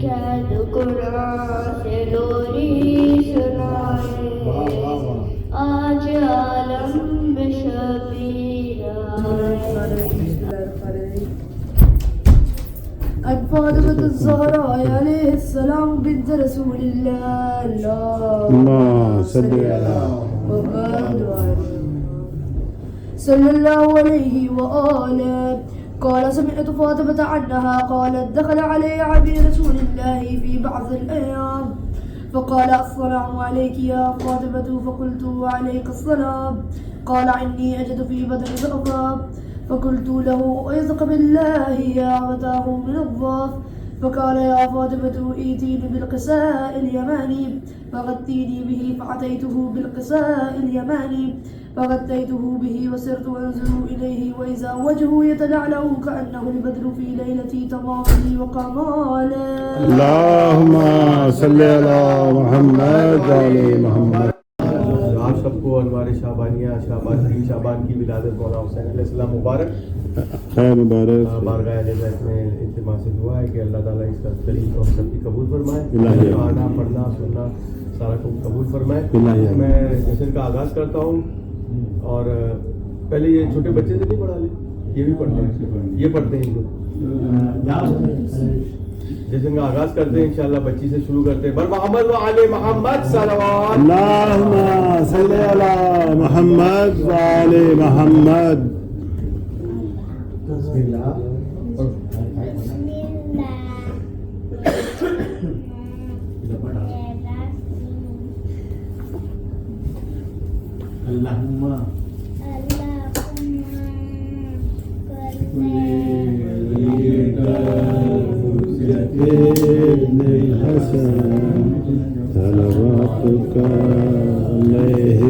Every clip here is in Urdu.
قید قرآن سے لوری سنائے آج عالم بشبیر الفاطمة الزهراء عليه السلام بنت رسول الله اللهم صل على محمد صلى الله عليه وآله. قال سمعت فاطمة عنها قالت دخل علي عبد رسول الله في بعض الأيام فقال السلام عليك يا فاطمة فقلت وعليك السلام. قال إني أجد في بدني ضعفا فقلت له أيثق بالله يا فتاه من الضعف. فقال يا فاطمة ائتيني بالقساء اليماني فغطيني به فأتيته بالقساء اليماني فغطيته به وسرت أنظر إليه وإذا وجهه يتلعلع كأنه البدر في ليلة تمامه وكماله. اللهم صل على محمد وعلى محمد. آپ سب کو انوار شعبانیہ شعبان کی ولادت مولانا حسین علیہ السلام مبارک. خیر مبارک. بارگاہ علیہ بیت میں التماس سے دعا ہے کہ اللہ تعالیٰ اس کا کریم کو سب کی قبول فرمائے. آنا پڑھنا سننا سارا کو قبول فرمائے. میں جشن کا آغاز کرتا ہوں اور پہلے یہ چھوٹے بچے سے نہیں پڑھا لیں, یہ بھی پڑھتے ہیں, یہ پڑھتے ہیں. جشن کا آغاز کرتے ہیں انشاءاللہ بچی سے شروع کرتے ہیں. بر محمد و آل محمد صلوات. اللهم صل على محمد وآل محمد. بسم اللہ. اللہم ابن الحسن صلواتك عليه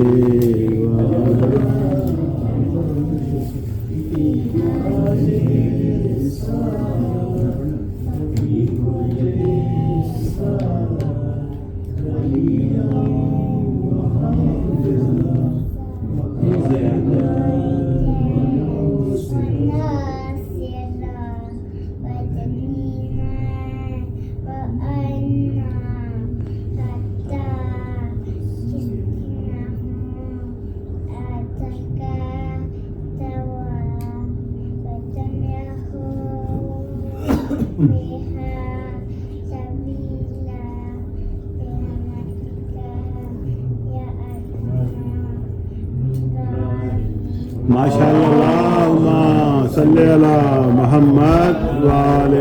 ماشاء اللہ. اللهم صل على محمد وآل.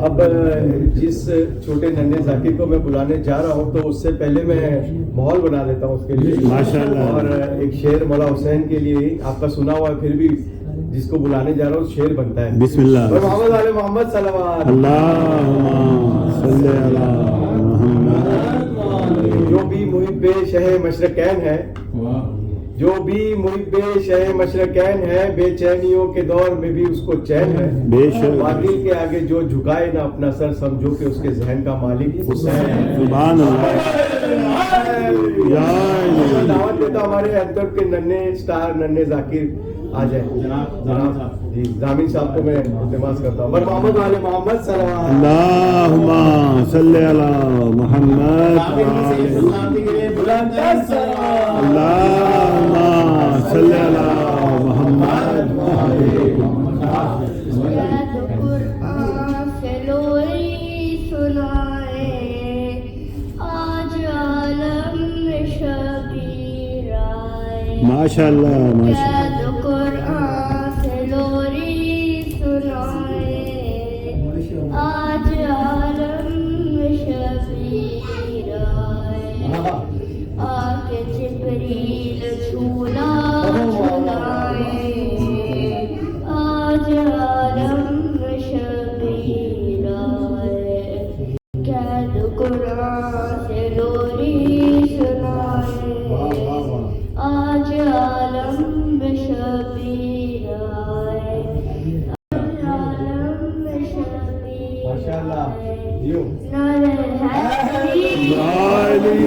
اب جس چھوٹے ننھے ذاکر کو میں بلانے جا رہا ہوں تو اس سے پہلے میں ماحول بنا دیتا ہوں اس کے لیے ماشاءاللہ. اور ایک شعر مولا حسین کے لیے آپ کا سنا ہوا ہے, پھر بھی جس کو بلانے جا رہا ہوں شعر بنتا ہے. بسم اللہ. محمد علی محمد صلوات. اللهم صل على محمد. جو بھی محب شہ مشرقین ہے, جو بھی محب شہ مشرقین ہے, بے چینیوں کے دور میں بھی اس کو چین ہے. بے شک. باطل کے آگے جو جھکائے نہ اپنا سر, سمجھو کہ اس کے ذہن کا مالک حسین. سبحان اللہ. دعوت دیتا ہمارے انتر کے ننھے اسٹار ننھے ذاکر آ جائیں. جی ضامن صاحب کو میں التماس کرتا ہوں. محمد علی محمد صلوات. اللهم صل على محمد. اللهم صل على محمد. قید قرآن سے لوری سنائے آج عالم شبیر آئے. ماشاء اللہ. ماشاء اللہ. قید قرآن سے لوری سنائے آج عالم شبیر آئے. آکے جبریل جھولا جھولائے آج عالم شبیر آئے. قید قرآن سے لوری سنائے آج عالم شبیر آئے. عالم شبیر ماشاءاللہ. جیو نعرہ حیدری.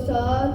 7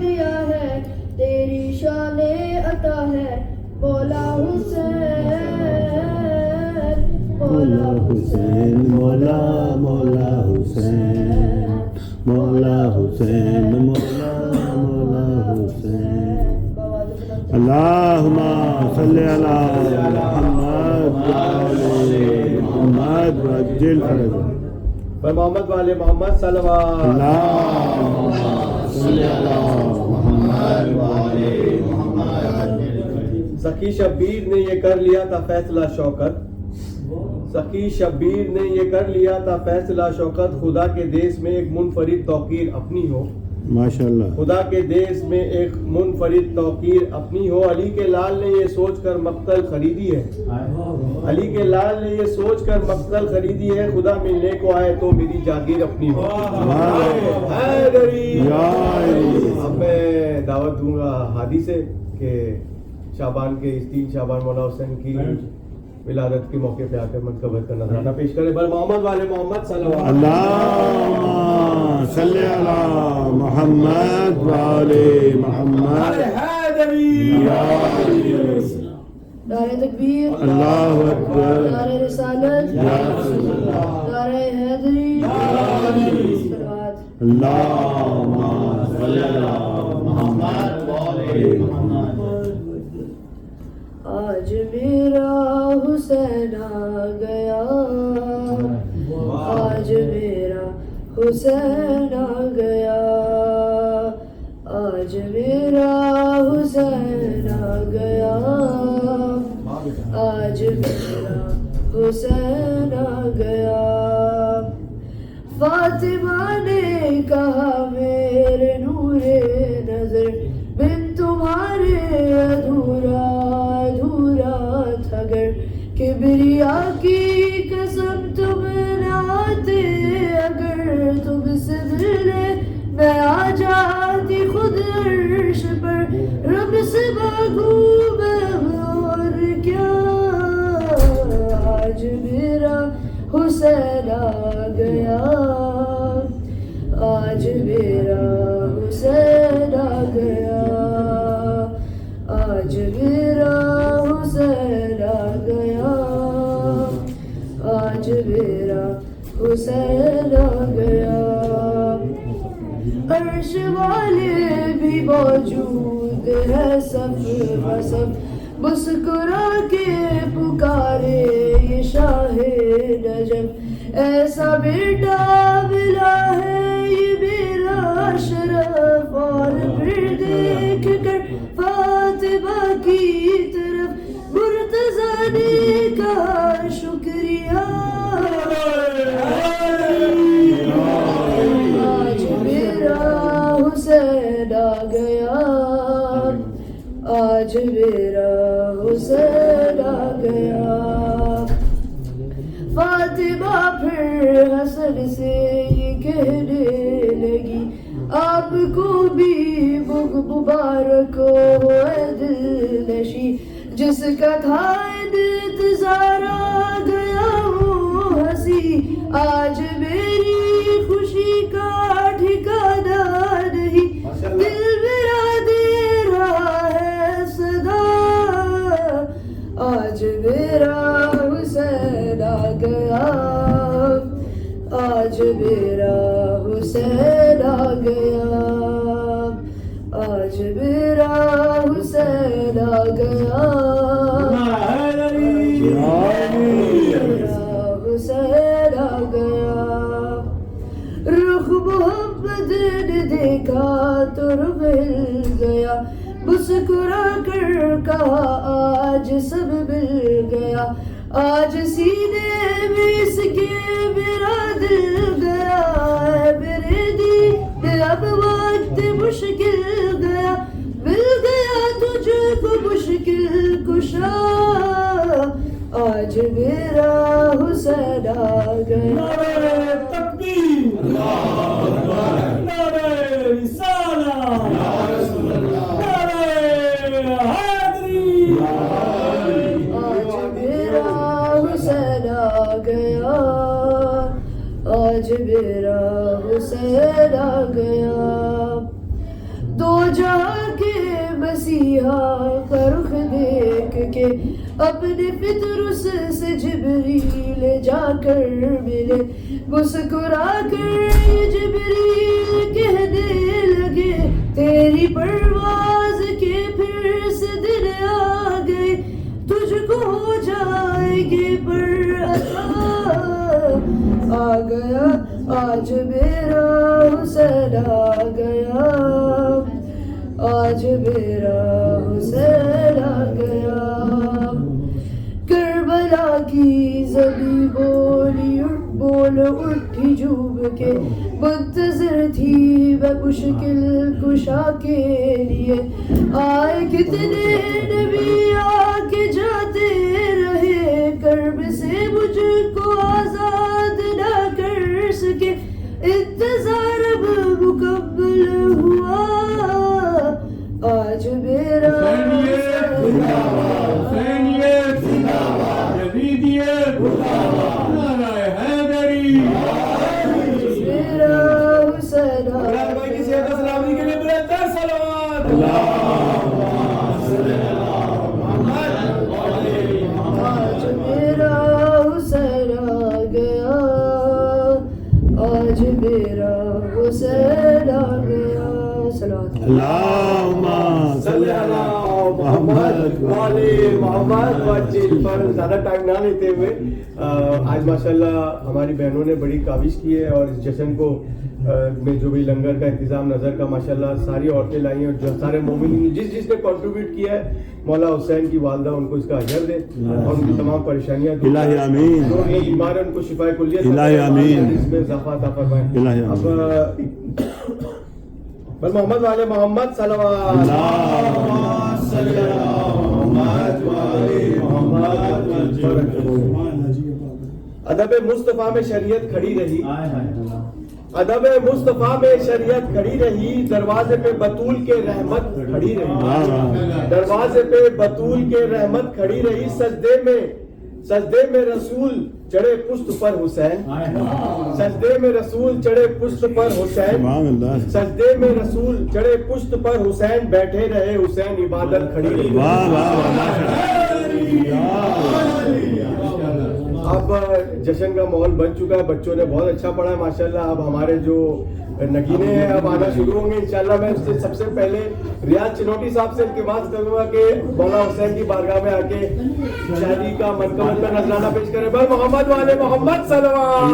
دیا ہے تیری شان عطا ہے مولا حسین مولا حسین مولا مولا حسین مولا حسین مولا مولا حسین اللہم صلی علی محمد وعلی محمد وعجل فرجہ پر محمد والے محمد صلوات اللہم صلی علی محمد وعلی محمد سخی شبیر نے یہ کر لیا تھا فیصلہ شوکت سخی شبیر نے یہ کر لیا تھا فیصلہ شوکت خدا کے دیس میں ایک منفرد توقیر اپنی ہو ماشاءاللہ خدا کے دیس میں ایک منفرد توقیر اپنی ہو علی کے لال نے یہ سوچ کر مقتل خریدی ہے علی کے لال نے یہ سوچ کر مقتل خریدی ہے خدا ملنے کو آئے تو میری جاگیر اپنی ہو حیدری اب میں دعوت دوں گا ہادی سے کہ شعبان کے اس 3 شعبان مولا حسین کی ولادت کے موقع پہ آ کر منقبت کا نذرانہ پیش کرے بر محمد والے محمد صلی اللہ علیہ اللہم صلی علی محمد وعلی محمد نعرہ تکبیر اللہ اکبر نعرہ رسالت یا رسول اللہ نعرہ حیدری صلوات اللہم صلی علی محمد وعلی محمد آج میرا حسین آ گیا آج میرا حسین آ گیا آج میرا حسین آ گیا آج میرا حسین آ گیا فاطمہ نے کہا میرے نور نظر بن تمہارے ادھورا تھا گر کبریا کی قسم تم ناتے اگر تم سے ملے میں آ جاتی خود عرش پر رب سے مانگوں میں اور کیا آج میرا حسین آ گیا آج میرا حسین آ گیا آج میرا حسین آ گیا آج میرا حسین آ گیا عرش والے بھی موجود ہے صف بصف مسکرا کے پکارے یہ شاہ نجف ایسا بیٹا ملا ہے یہ میرا شرف اور پھر دیکھ کر فاطمہ کی طرف مرتضیٰ نے کہا شکریہ آج میرا حسین آ گیا آج میرا حسین آ گیا فاطمہ پھر حسن سے یہ کہنے لگی آپ کو بھی مبارک ہو اے دل نشی جس کا تھا انتظار آ گیا وہ ہنسی آج میری خوشی کا ٹھکانہ نہیں دل میرا دے رہا ہے صدا آج میرا حسین آ گیا آج میرا حسین آ گیا آج میرا حسین آ گیا میرا حسین آ گیا رخ محمد نے دیکھا تو رخ ہل گیا مسکرا کر کہا آج سب مل گیا آج سینے میں اس کے میرا دل گیا میرے دل اب وقت مشکل گیا مل گیا تجھ کو مشکل کشا آج میرا حسین آ گیا نعرہ تکبیر نعرہ رسالت نعرہ حیدری آج میرا حسین آ گیا آج میرا حسین آ گیا مسیحا کا رخ دیکھ کے اپنے فطرس سے جبریل جا کر ملے. مسکرا کر جبریل کہنے لگے تیری پرواز کے پھر سے دن آ گئے, تجھ کو ہو جائے گے پر آ گیا آج میرا حسین آ گیا, آج میرا حسین آ گیا. کربلا کی زمین بول اٹھی جھوم کے, منتظر تھی میں مشکل کشا کے لیے. آئے کتنے نبی آ کے جاتے رہے, کرب سے مجھ کو آزاد نہ کر سکے. انتظار اب مکمل ہوا, آج میرا پر زیادہ ٹائم نہ لیتے ہوئے آج ماشاءاللہ ہماری بہنوں نے بڑی کاوش کی ہے, اور اس جشن کو میں جو بھی لنگر کا انتظام نظر کا ماشاءاللہ ساری عورتیں لائی ہیں, اور جو سارے مومنین جس نے کنٹریبیوٹ کیا ہے, مولا حسین کی والدہ ان کو اس کا اجر دے اور ان کی تمام پریشانیاں الہی آمین, جو بیمار ہیں ان کو شفا کلیہ الہی آمین, اس میں اضافہ عطا فرمائے. الہی اب آمین. بل محمد والے محمد صلوات ادب مصطفیٰ میں شریعت کھڑی رہی, ادب مصطفیٰ میں شریعت کھڑی رہی, دروازے پہ بطول کے رحمت کھڑی رہی, دروازے پہ بطول کے رحمت کھڑی رہی. سجدے میں رسول چڑھے پشت پر حسین, سجدے میں رسول چڑھے پشت پر حسین, سجدے میں رسول چڑھے پشت پر حسین, بیٹھے رہے حسین عبادت کھڑی رہی. اب جشن کا ماحول بن چکا ہے, بچوں نے بہت اچھا پڑھا ہے ماشاءاللہ. اب ہمارے جو نگینے ہیں اب آنا شروع ہوں گے انشاءاللہ. میں سب سے پہلے ریاض چنوٹی صاحب سے التماس کروں گا کہ مولا حسین کی بارگاہ میں آ کے شادی کا منقبت کا نذرانہ پیش کریں. بھائی محمد والے محمد صلوات.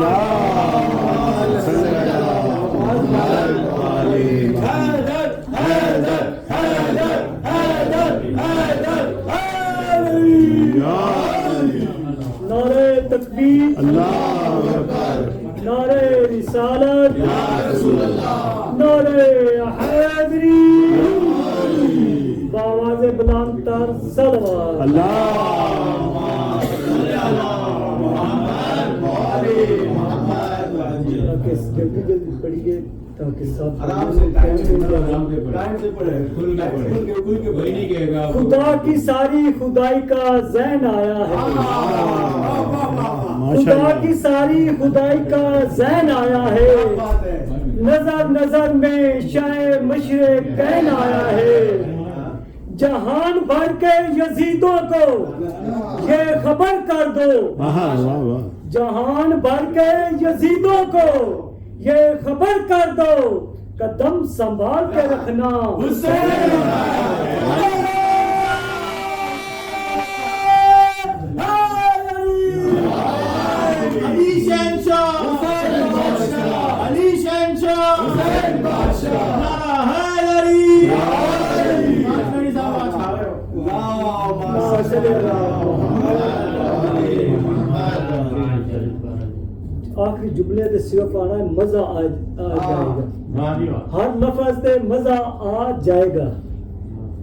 نعرہ تکبیر, نعرہ رسالت, نعرہ حیدری, بآواز بلند تر صلوات. جلدی جلدی پڑھیے تاکہ سب خدا کی ساری خدائی کا ذہن آیا ہے, خدا کی ساری خدائی کا ذہن آیا ہے, نظر نظر میں شاہ مشرقین آیا ہے. جہان بھر کے یزیدوں کو یہ خبر کر دو, جہان بھر کے یزیدوں کو یہ خبر کر دو, قدم سنبھال کے رکھنا حسین. آخری جملے دے صرف آنا ہے مزہ آ جائے گا, ہر لفظ تے مزہ آ جائے گا.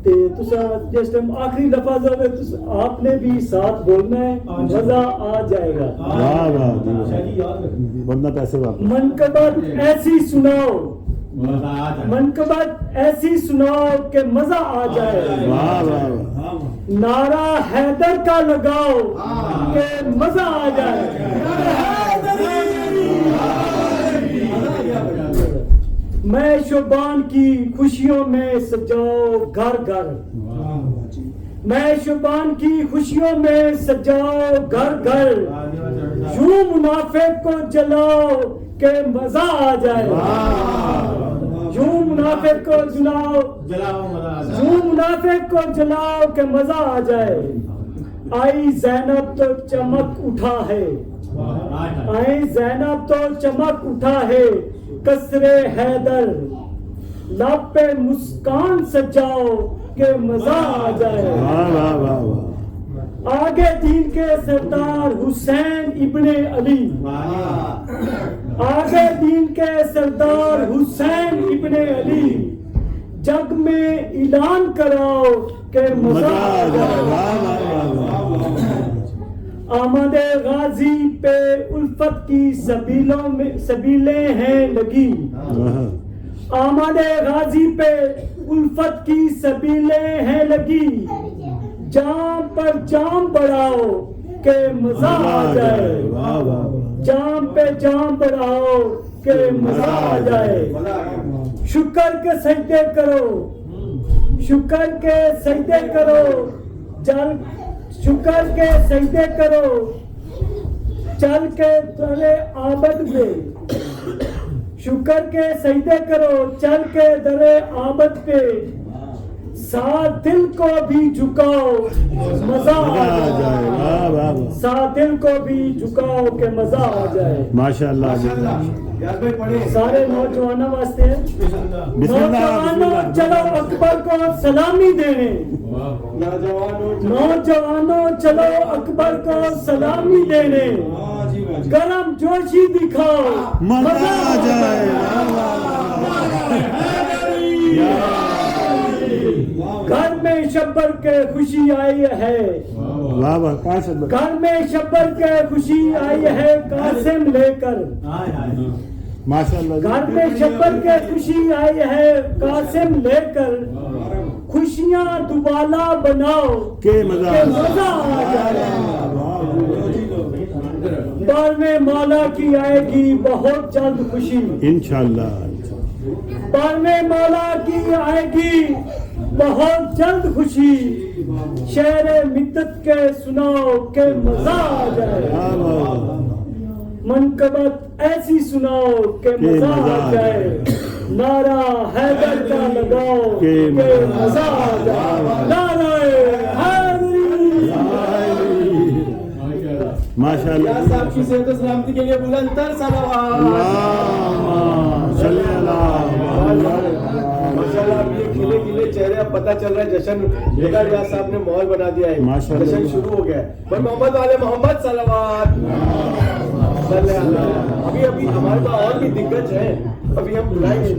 تے تسا جس ٹائم آخری لفظ ہوئے آپ نے بھی ساتھ بولنا ہے, مزہ آ جائے گا. منقبت ایسی سناؤ, منقبت ایسی سناؤ کہ مزہ آ جائے. نعرہ حیدر کا لگاؤ کہ مزہ آ جائے. میں شبان کی خوشیوں میں سجاؤ گھر گھر میں شبان کی خوشیوں میں سجاؤ گھر گھر یوں منافق کو جلاؤ کہ مزہ آ جائے یوں منافق کو جلاؤ یوں منافق کو جلاؤ کہ مزہ آ جائے آئی زینب تو چمک اٹھا ہے آئی زینب تو چمک اٹھا ہے قصر حیدر لب پہ مسکان سجاؤ کہ مزہ آ جائے آگے دین کے سردار حسین ابن علی آگے دین کے سردار حسین ابن علی جگ میں اعلان کراؤ کہ مزہ آ جائے آمد غازی پہ الفت کی سبیلیں ہیں لگی آمد غازی پہ الفت کی سبیلیں ہیں لگی جام پر جام بڑھاؤ کہ مزہ آ جائے جام پہ جام بڑھاؤ کہ مزہ آ جائے شکر کے سجدے کرو شکر کے سجدے کرو شکر کے سجدے کرو چل کے درے آبد میں شکر کے سجدے کرو چل کے درے آبد پہ ساتھ دل کو بھی جھکاؤ مزہ آ جائے ساتھ دل کو بھی جھکاؤ کہ مزہ آ جائے ماشاءاللہ سارے نوجوانوں واسطے نوجوانوں چلو اکبر کو سلامی دینے نوجوانوں چلو اکبر کو سلامی دینے گرم جوشی دکھاؤ مزہ آ جائے گھر میں شبر کے خوشی آئی ہے گھر میں شبر کے خوشی آئی ہے قاسم لے کر ماشاءاللہ گھر میں شبر کے خوشی آئی ہے قاسم لے کر خوشیاں دوبالا بناؤ کہ مزہ آ جائے بار میں مولا کی آئے گی بہت جلد خوشی انشاءاللہ بار میں مولا کی آئے گی بہت جلد خوشی شعر مدت کے سناؤ کہ مزہ آ جائے منقبت ایسی سناؤ کہ مزہ آ جائے نعرہ حیدر کا لگاؤ کہ مزہ آ جائے نعرہ ماشاءاللہ صاحب کی صحت و سلامتی کے لیے بلند تر صلوات ماشاءاللہ اب یہ کھلے کھلے چہرے اب پتہ چل رہا ہے جشن بیگا ریاض صاحب نے ماحول بنا دیا ہے جشن شروع ہو گیا ہے پر محمد والے محمد صلوات ابھی ہمارے پاس اور بھی دگج ہیں ابھی ہم بلائیں گے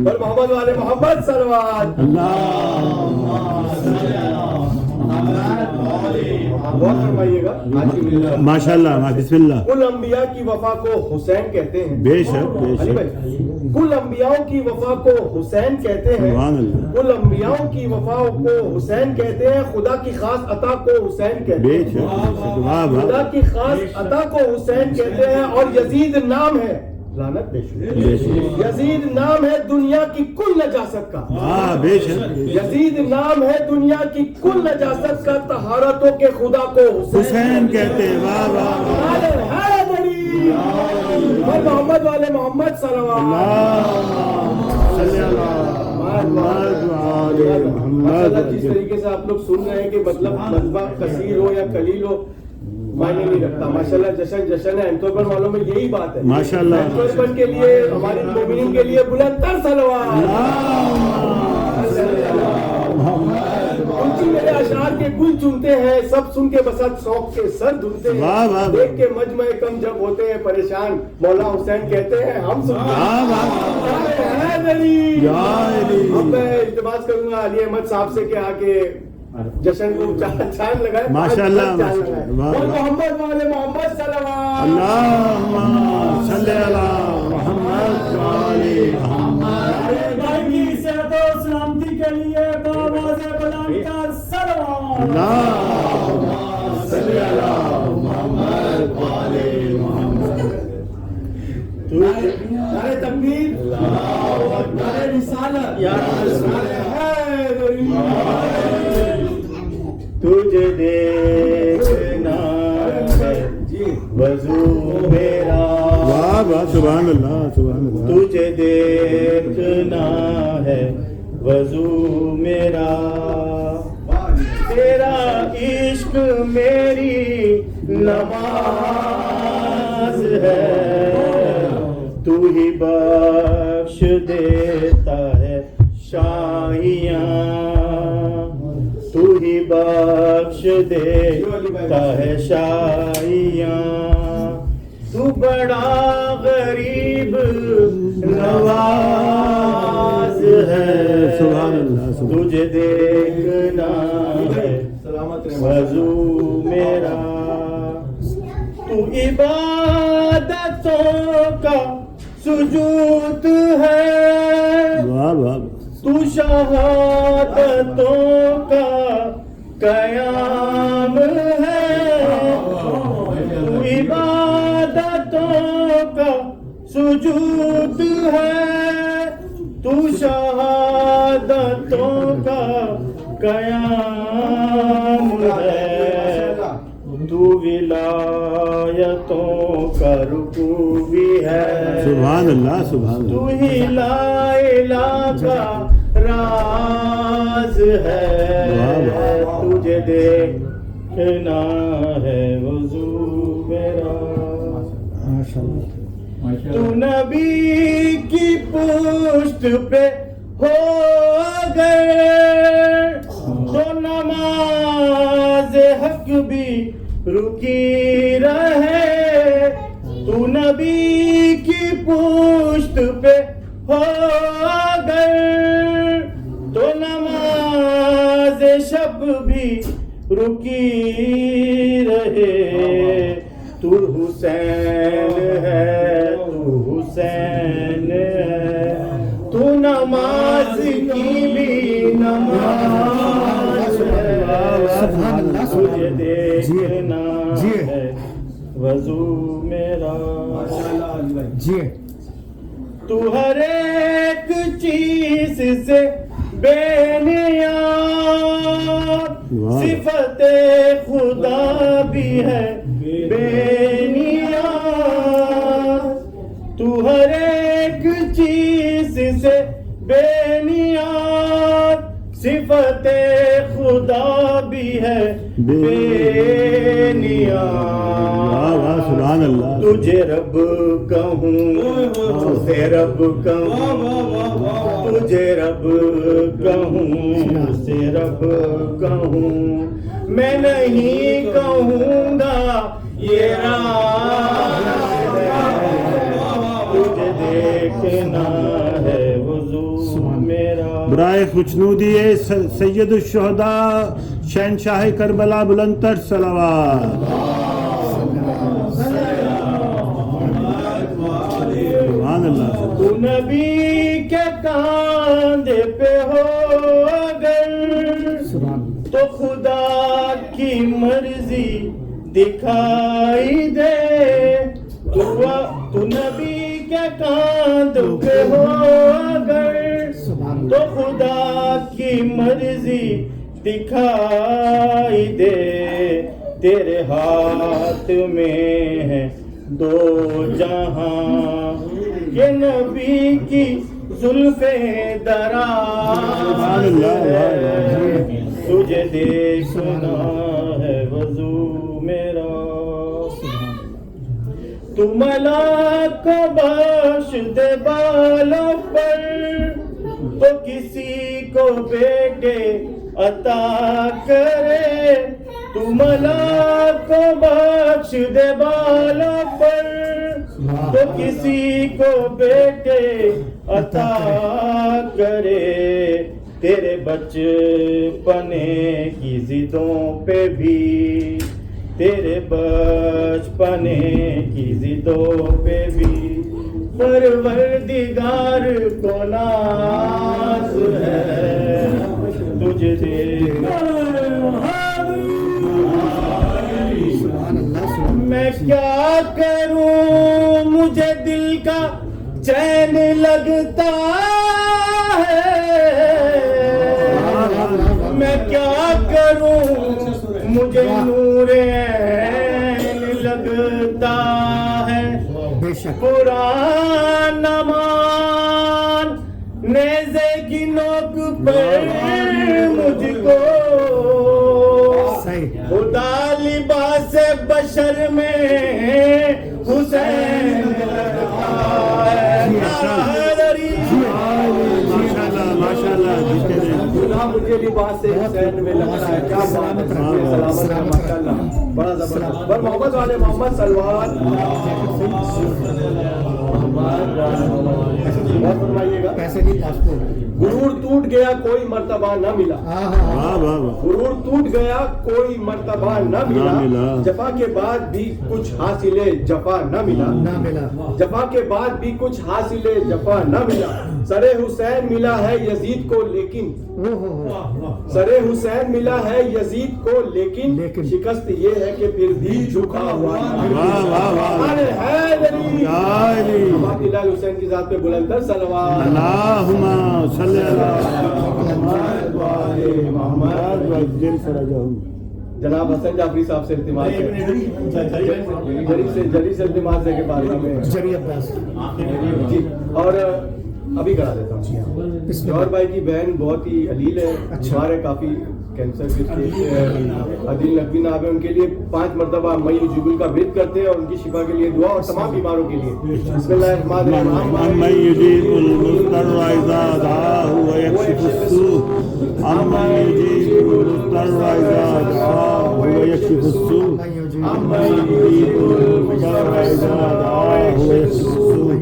پر محمد والے محمد صلوات غور فرمائیے گا ماشاءاللہ بسم اللہ کل انبیاء کی وفا کو حسین کہتے ہیں بے شک کل انبیاء کی وفا کو حسین کہتے ہیں کل انبیاء کی وفا کو حسین کہتے ہیں خدا کی خاص عطا کو حسین کہتے ہیں خدا کی خاص عطا کو حسین کہتے ہیں اور یزید نام ہے لعنت یزید نام ہے دنیا کی کل نجاست کا یزید نام ہے دنیا کی کل نجاست کا طہارتوں کے خدا کو حسین کہتے ہیں محمد والے محمد جس طریقے سے آپ لوگ سن رہے ہیں کہ مطلب مطبع کثیر ہو یا قلیل ہو معنی نہیں رکھتا ماشاءاللہ جشن ہے انتوبن والوں میں یہی بات ہے ماشاءاللہ انتوبن کے لیے ہمارے مومنین کے لیے بلند تر صلوات ان کی میرے اشعار کے گل چنتے ہیں سب سن کے بسات شوق کے سر دھلتے ہیں دیکھ کے مجمع کم جب ہوتے ہیں پریشان مولا حسین کہتے ہیں ہم سنتے ہیں اب میں التماس کروں گا علی احمد صاحب سے کہ آ کے جشن کو چاند لگائے ماشاءاللہ محمد والے محمد صلوات اللہم صلی علی محمد وعلی محمد بھائی کی صحت و سلامتی کے لیے بآواز بلند کر صلوات اللہم صلی علی محمد وعلی محمد نعرہ تکبیر تجھے دیکھنا ہے وضو میرا. واہ واہ سبحان اللہ سبحان اللہ. تجھے دیکھنا ہے وضو میرا. تیرا عشق میری نماز ہے. تو ہی بخش دیتا ہے شاہیاں. تو ہی بخش دیتا ہے شاہیاں. تو بڑا غریب نواز ہے. سبحان اللہ سبحان. تجھے دیکھنا ہے وضو میرا. تو عبادتوں کا سجود ہے. واہ واہ. تو شہادتوں کا قیام ہے. تو عبادتوں کا سجود ہے. تو شہادتوں کا قیام ہے. تو ولایتوں کا رکوع بھی ہے. سبحان اللہ سبحان تو اللہ. ہی لا الہ کا راز ہے. تجھے دیکھنا ہے وضو میرا. تو نبی کی پشت پہ ہو گئے تو نماز حق بھی رکی رہے. تو نبی کی پشت پہ ہو گئے تو نماز شب بھی رکی رہے. تو حسین ہے تو حسین ہے. تو نماز کی بھی نماز ہے. تجھے دیکھنا ہے وضو میرا. تو ہر ایک چیز سے بے نیاز. صفت خدا بھی ہے بے نیاز. تو ہر ایک چیز سے بے نیاز. صفت خدا بھی ہے بے نیاز. سبحان اللہ. تجھے رب کہوں سے رب کہوں. تجھے رب کہوں سے رب کہوں. میں نہیں کہوں گا یہ راز ہے. تجھے دیکھنا ہے وضو میرا. برائے خوشنودی سید الشہداء شہنشاہ کربلا بلند تر صلوات. سبحان اللہ. تو نبی کے کاندھے پہ ہو گئے تو خدا کی مرضی دکھائی دے. تو نبی کے کاندھوں پہ ہو گئے تو خدا کی مرضی دکھائی دے. تیرے ہاتھ میں ہے دو جہاں یہ نبی کی زلفیں دراز ہے. تجھے دیکھنا ہے وضو میرا. تو ملاک کو بخش دے بالوں پر تو کسی کو بیٹے عطا کرے. تو ملاک کو بخش دے بالوں پر تو کسی کو بیٹے عطا کرے. تیرے بچپنے کی ضدوں پہ بھی تیرے بچپنے کی ضدوں پہ بھی پروردگار کو ناز ہے. تجھے دیکھنا میں کیا کروں مجھے دل کا چین لگتا کروں مجھے نور عین لگتا ہے قرآن نمان نیزے کی نوک پر مجھ کو خدا لباس بشر میں حسین لگتا ہے مجھے لباس حسین میں لگتا ہے. کیا بات ہے, ماشاء اللہ, بڑا زبردست. پر محمد والے محمد سلوات فرمائیے گا. پیسے کی پاسپورٹ. غرور ٹوٹ گیا کوئی مرتبہ نہ ملا, غرور ٹوٹ گیا کوئی مرتبہ نہ ملا, جفا کے بعد بھی کچھ حاصل جفا نہ ملا, جفا کے بعد بھی کچھ حاصل جفا نہ ملا. سر حسین ملا ہے یزید کو لیکن, سر حسین ملا ہے یزید کو لیکن شکست یہ ہے کہ پھر بھی جھکا ہوا حسین کی ذات پہ بلند تر صلوات. اللہم صلی جناب حسن جعفری صاحب سے التماس ہے, جری سے التماس ہے کہ بارگاہ میں جی, اور ابھی کرا دیتا ہوں. جوہر بھائی کی بہن بہت ہی علیل ہے, ہمارے کافی کینسر کے اسٹیج پہ ہے, عدیل نقوی ناب ہے, ان کے لیے 5 مرتبہ مئی جبل کا ورد کرتے ہیں اور ان کی شفا کے لیے دعا, اور تمام بیماروں کے لیے. بسم اللہ الرحمن الرحیم. من یجیب المضطر اذا دعاہ ویکشف السوء, من یجیب المضطر اذا دعاہ ویکشف السوء, من یجیب المضطر اذا دعاہ ویکشف السوء,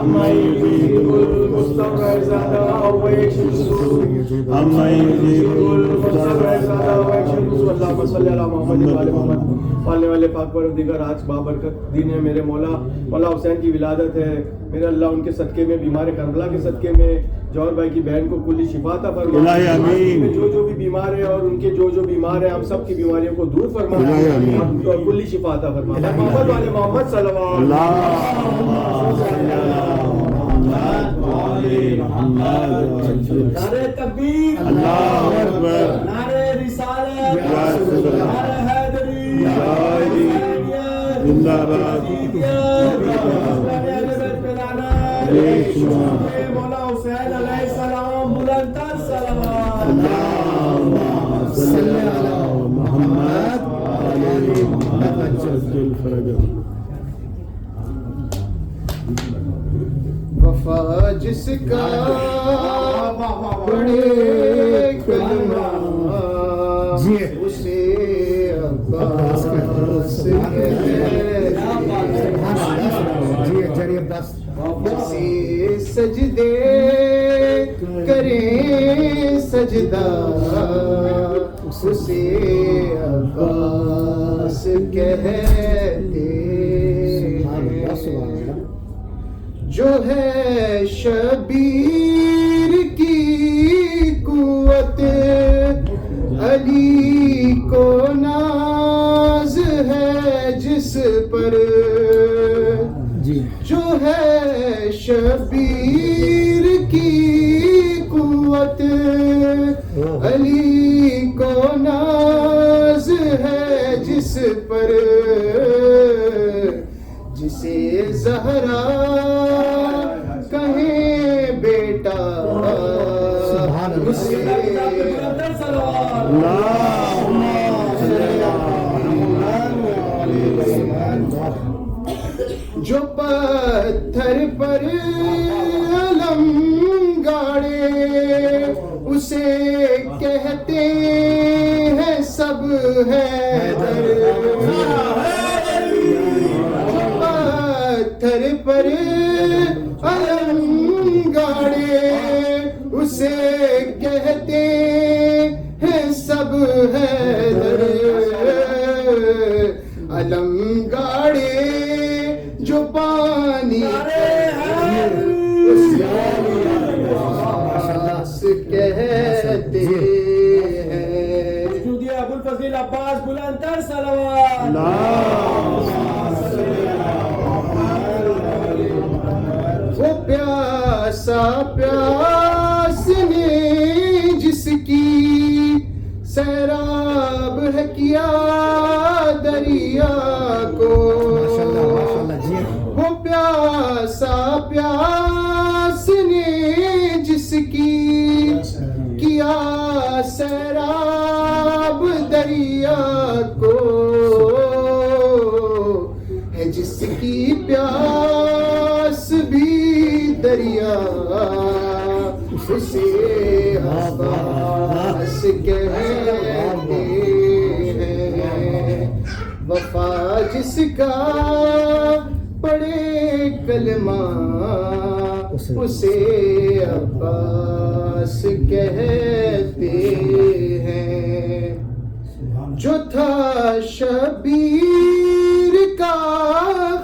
من یجیب المضطر اذا دعاہ ویکشف السوء, من یجیب المضطر. اللہم صلی علی محمد وعلی محمد. پالنے والے پاک پروردگار, آج بابرکت دن ہے میرے مولا حسین کی ولادت ہے. میرے اللہ ان کے صدقے میں, بیمار کربلا کے صدقے میں جوہر بھائی کی بہن کو کلی شفا عطا فرما. جو بھی بیمار ہیں اور ان کے جو بیمار ہیں ہم سب کی بیماریوں کو دور فرما اور کلی شفا عطا فرما. محمد والے محمد صلوات. نعرہ تکبیر, اللہ اکبر, نعرہ رسالت, نعرہ حیدری, زندہ باد, مولا حسین علیہ السلام بلند تر صلوات. اللہم صلی علی محمد وعلی محمد عجل فرجہ. وفا جس کا پڑھے کلمہ اسے عباس کہتے, سجدے کریں سجدہ اسے عباس کہتے. جو ہے شبیر کی قوت علی کو ناز ہے جس پر, جو ہے شبیر کی قوت علی کو ناز ہے جس پر, جسے زہرا کہیں بیٹا اسے جو پتھر پر علم گاڑے اسے کہتے ہیں سب حیدر. پتھر پر علم گاڑے اسے کہتے ہیں سب حیدر. علم گاڑے جو پانی کہتے ہیں. ابوالفضل عباس بلند تر صلوات. وہ پیاسا پیاس نے جس کی سیرا ہے کیا دریا کو وہ پیاسا پیاس نے جس کی کیا سیراب دریا کو ہے جس کی پیاس بھی دریا اسے عباس کہتے ہیں وفا جس کا پڑے کلمہ اسے عباس کہتے ہیں جو تھا شبیر کا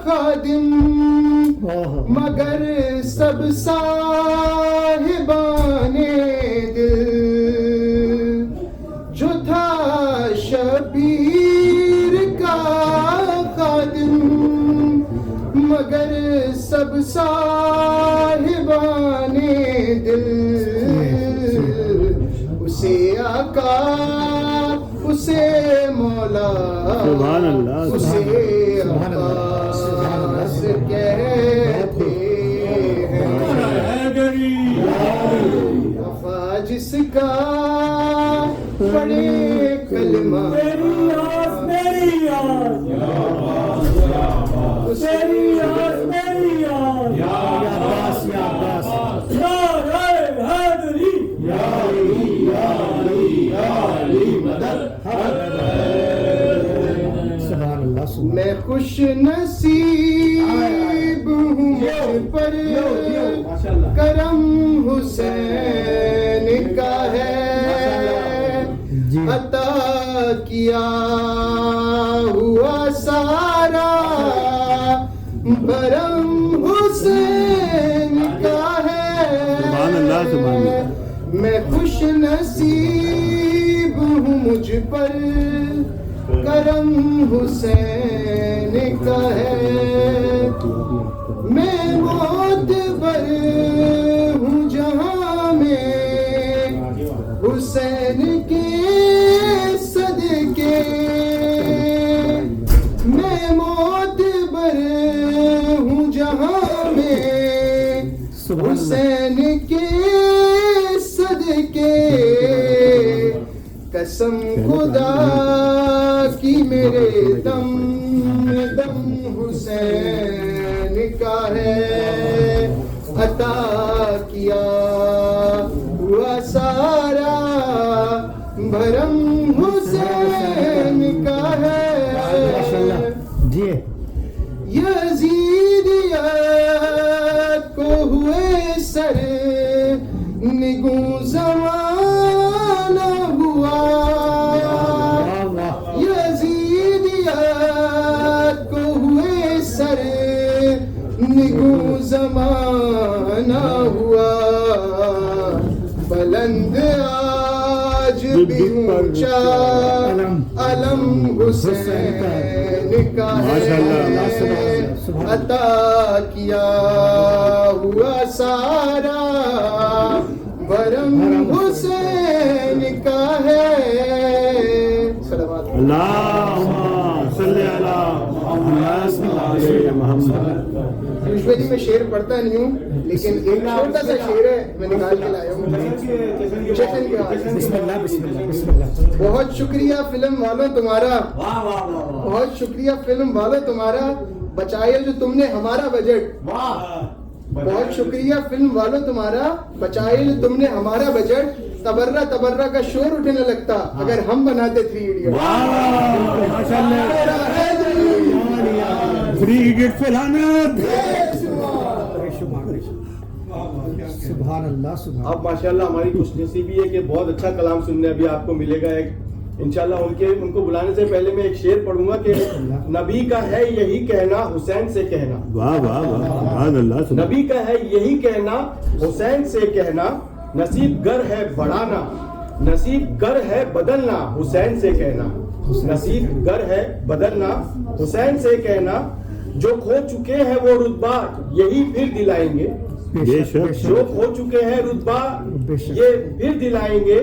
خادم مگر سب صاحبان دل جو تھا شبیر کا خادم مگر سب صاحبان دل اسے آقا اسے مولا سبحان اللہ اسے عباس کہتے ہیں وفا جس کا پڑے کلمہ میں خوش نصیب ہوں مجھ پر کرم حسین کا ہے عطا کیا ہوا سارا برم حسین کا ہے میں خوش نصیب ہوں مجھ پر کرم حسین کا ہے میں معتبر ہوں جہاں میں حسین کے صدقے میں معتبر ہوں جہاں میں حسین کے صدقے قسم خدا کی میرے دم دم حسین کا ہے عطا کیا ہوا سارا بھرم حسین کا ہے یزیدیت کو ہوئے سر نگوں زمانہ ہوا یزیدیت کو ہوئے سر نگوں زمانہ ہوا بلند آج بھی اونچا علم حسین کا ہے عطا کیا ہوا سارا برم حسین کا ہے اللہم صلی علی محمد. یوزلی میں شعر پڑھتا نہیں ہوں لیکن ایک چھوٹا سا شعر ہے میں نکال کے لایا ہوں. بہت شکریہ فلم والوں تمہارا بہت شکریہ فلم والوں تمہارا بچایا جو تم نے ہمارا بجٹ. بہت شکریہ فلم والوں تمہارا بچایا جو تم نے ہمارا بجٹ. تبرہ تبرہ کا شور اٹھنے لگتا اگر ہم بناتے 3 ایڈیٹ. سبحان اللہ سبحان. اب ماشاءاللہ ہماری خوش نصیبی ہے کہ بہت اچھا کلام سننے ابھی آپ کو ملے گا. ایک انشاءاللہ ان کو بلانے سے پہلے میں ایک شعر پڑھوں گا کہ نبی کا ہے یہی کہنا حسین سے کہنا. واہ واہ سبحان اللہ. نبی کا ہے یہی کہنا حسین سے کہنا. نصیب گر ہے بڑھانا نصیب گر ہے بدلنا حسین سے کہنا. نصیب گر ہے بدلنا حسین سے کہنا. جو کھو چکے ہیں وہ رتبہ یہی پھر دلائیں گے. جو کھو چکے ہیں رتبہ یہ پھر دلائیں گے.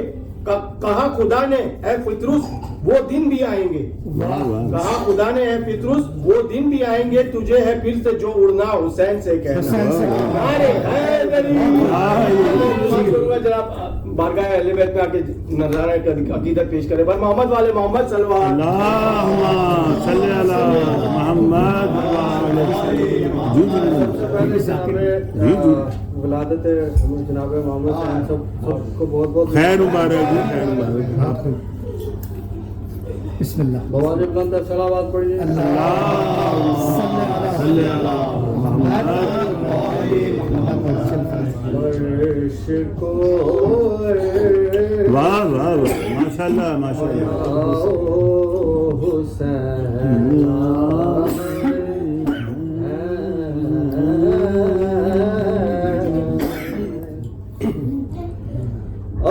کہا خدا نے اے پطرس وہ دن بھی آئیں گے, کہا خدا نے اے پطرس وہ دن بھی آئیں گے, تجھے ہے پھر سے جو اڑنا حسین سے کہنا. جناب بارگاہ اہل بیت میں آ کے نظارہ عقیدت پیش کرے. بھائی محمد والے محمد صلی اللہ صلی علی محمد. ولادت جناب محمد سب کو بہت بہت خیر مبارک. بسم اللہ. بابا جی بلند صلوات پڑھیے. صلی علی محمد. واہ واہ ماشاء اللہ ماشاء اللہ.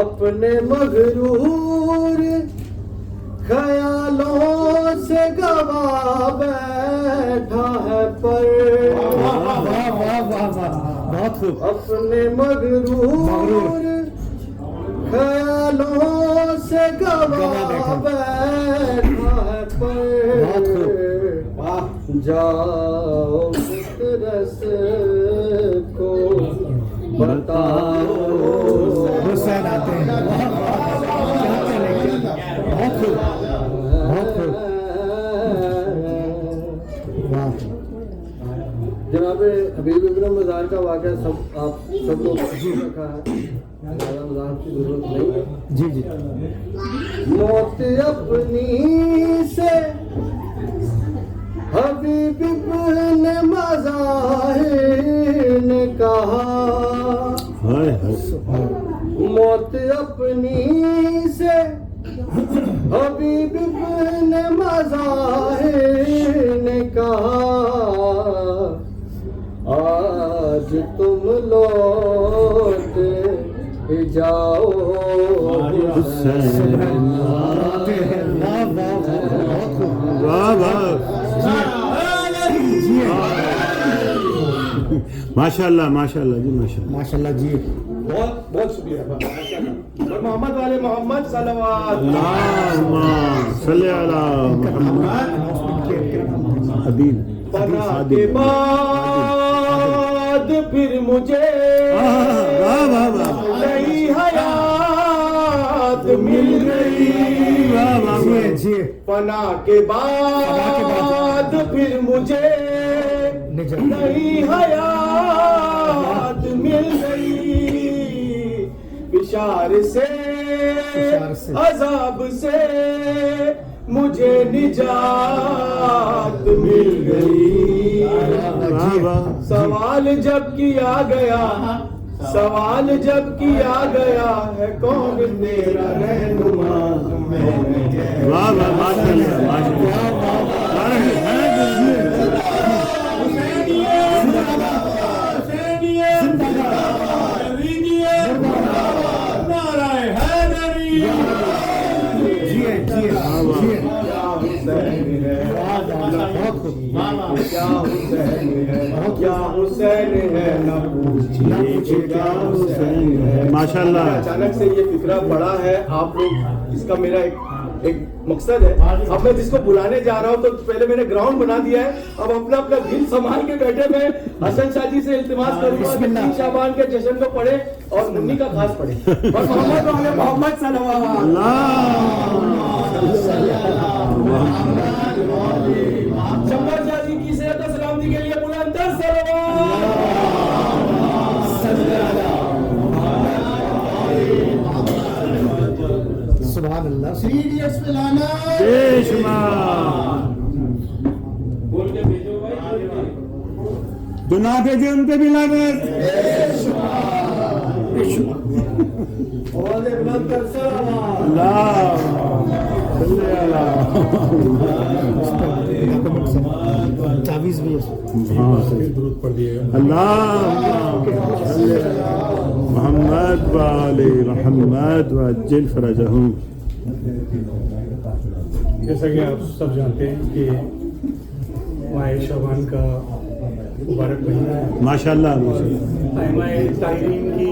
اپنے مغرور خیالوں سے گوا بیٹھا ہے پر, بہت خوب. اپنے مغرور خیالوں سے گوا بیٹھا ہے پر, جاؤ فطرت کو بتاؤ حسین آتے ہیں. بہت خوب بہت خوب. جناب حبیب ابن مزار کا واقعہ سب آپ سب لوگ رکھا ہے, زیادہ مزار کی ضرورت نہیں. جی جی. موت اپنی سے حبیب ابن مزار نے کہا, موت اپنی سے حبیب ابن مزار نے کہا, آج تم لوٹ جاؤ ماشاء اللہ ماشاء اللہ جی ماشاء اللہ جی. بہت بہت شکریہ. محمد والے محمد صلوات. صلی علی محمد. حبیب پناہ کے بعد پھر مجھے نئی حیات مل گئی. پناہ کے بعد پھر مجھے نئی حیات مل گئی. فشار سے عذاب سے مجھے نجات مل گئی. سوال جب کیا گیا, سوال جب کیا گیا ہے کون تیرا رہنما, ماشاء اللہ. اچانک سے یہ فکرہ پڑا ہے آپ لوگ, اس کا میرا ایک مقصد ہے. اب میں جس کو بلانے جا رہا ہوں تو پہلے میں نے گراؤنڈ بنا دیا ہے, اب اپنا اپنا دل سنبھال کے بیٹھے. میں حسن شاہ جی سے التماس کروں گا کہ 3 شعبان کے جشن کو پڑھے اور منی کا خاص پڑھے. اور محمد والے محمد صلی اللہ شمبر شاہ جی کی صحت و سلامتی کے لیے بلند سبحان اللہ. بے شمار گناہ بھیجے ان پہ بھی لعنت. اللہ تعویذ بھی اللہ محمد وآل محمد وعجل فرجہم. جیسا کہ آپ سب جانتے ہیں کہ ماہ شعبان کا مبارک مہینہ ہے. ماشاء اللہ ائمہ طاہرین کی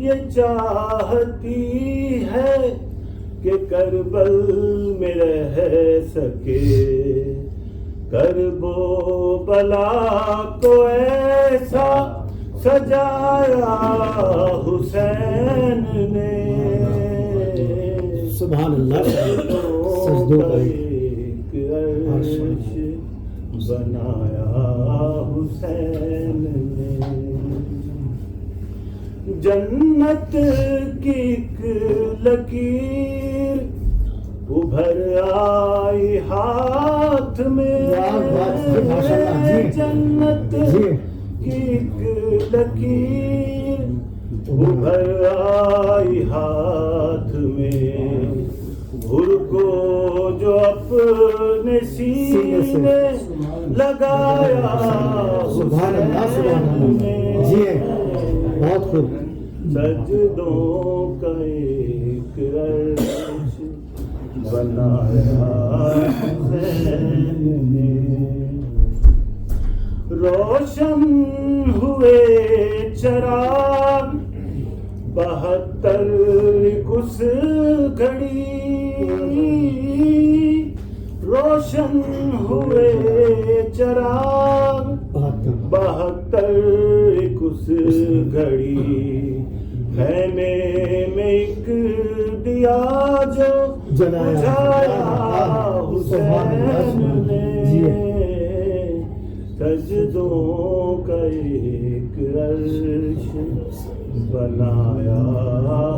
یہ چاہتی ہے کہ کربل میں رہ سکے، کرب و بلا کو ایسا سجایا حسین نے، سبحان اللہ، سجدوں کا ایک عرش بنایا حسین نے، جنت کی ایک لکیر ابھر آئی ہاتھ میں، جنت کی ایک لکیر ابھر آئی ہاتھ میں، بھر کو جو اپنے سینے لگایا حسین نے، بہت خوب، سجدوں کا ایک عرش بنایا حسین نے، روشن ہوئے چراغ 72 اس گھڑی، روشن ہوئے چراغ 72 اس گھڑی، خیمے میں ایک دیا جو بجھایا حسین نے، سجدوں کا ایک عرش بنایا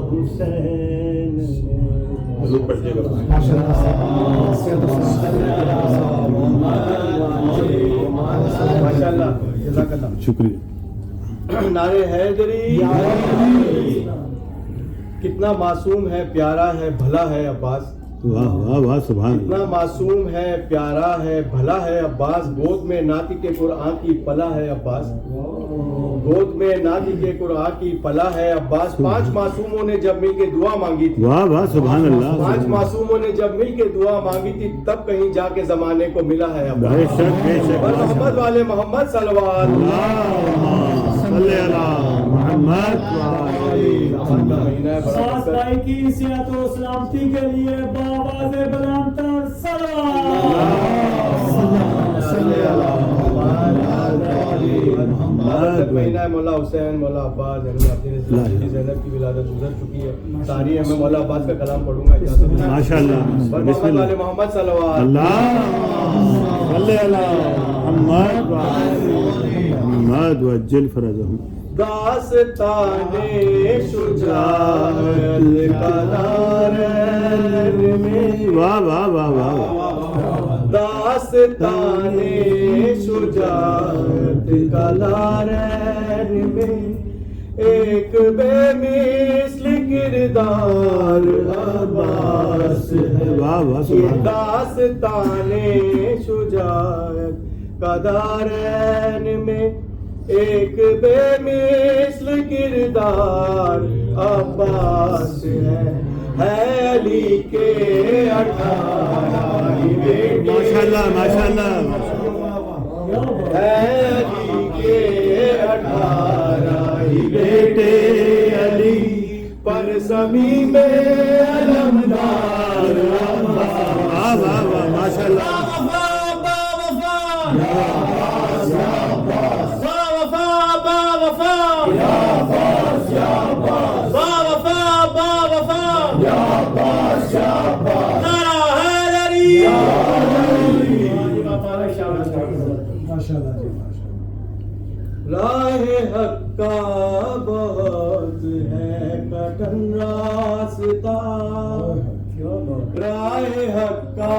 حسین نے۔ حضور پڑھیے گا ماشاءاللہ، جزاک اللہ، شکریہ۔ نعرے حیدری، کتنا معصوم ہے، پیارا ہے، بھلا ہے عباس، واہ واہ واہ، سبحان کتنا اللہ، معصوم ہے، پیارا ہے، بھلا ہے عباس، گود میں ناطق قرآن کی پلا ہے عباس، گود میں ناطق قرآن کی پلا ہے عباس، 5 معصوموں نے جب مل کے دعا مانگی تھی، واہ واہ، سبحان اللہ، 5 معصوموں نے جب مل کے دعا مانگی تھی، تب کہیں جا کے زمانے کو ملا ہے بے عباس، شک بے شک، اور محمد والے محمد صلوات صلی اللہ محمد ساس بھائی کی صحت و سلامتی کے لیے بآواز بلند تر مہینہ مولا حسین، مولا عباس، زینب کی ولادت گزر چکی ہے، تاریخ میں مولا عباس کا کلام پڑھوں گا، اجازت دیں۔ ماشاء اللہ، اور بسم محمد والے اللہ، محمد صلوات اللہ صلی اللہ محمد محمد وجل فرجہم۔ داستان شجاعت کلارن میں، واہ واہ واہ واہ، داستان شجاعت کلارن میں، ایک بے مثل کردار عباس ہے، واہ واہ، سبحان داستان شجاعت کا دارین میں، ایک بے مثل کردار عباس ہے علی کے 18 بیٹے، ماشاء اللہ ماشاء اللہ، ہے علی کے 18 بیٹے، علی پر زمین میں علمدار عباس، واہ واہ واہ، ماشاء اللہ، راہ حق کا بہت ہے کٹن راستہ، راہ حق کا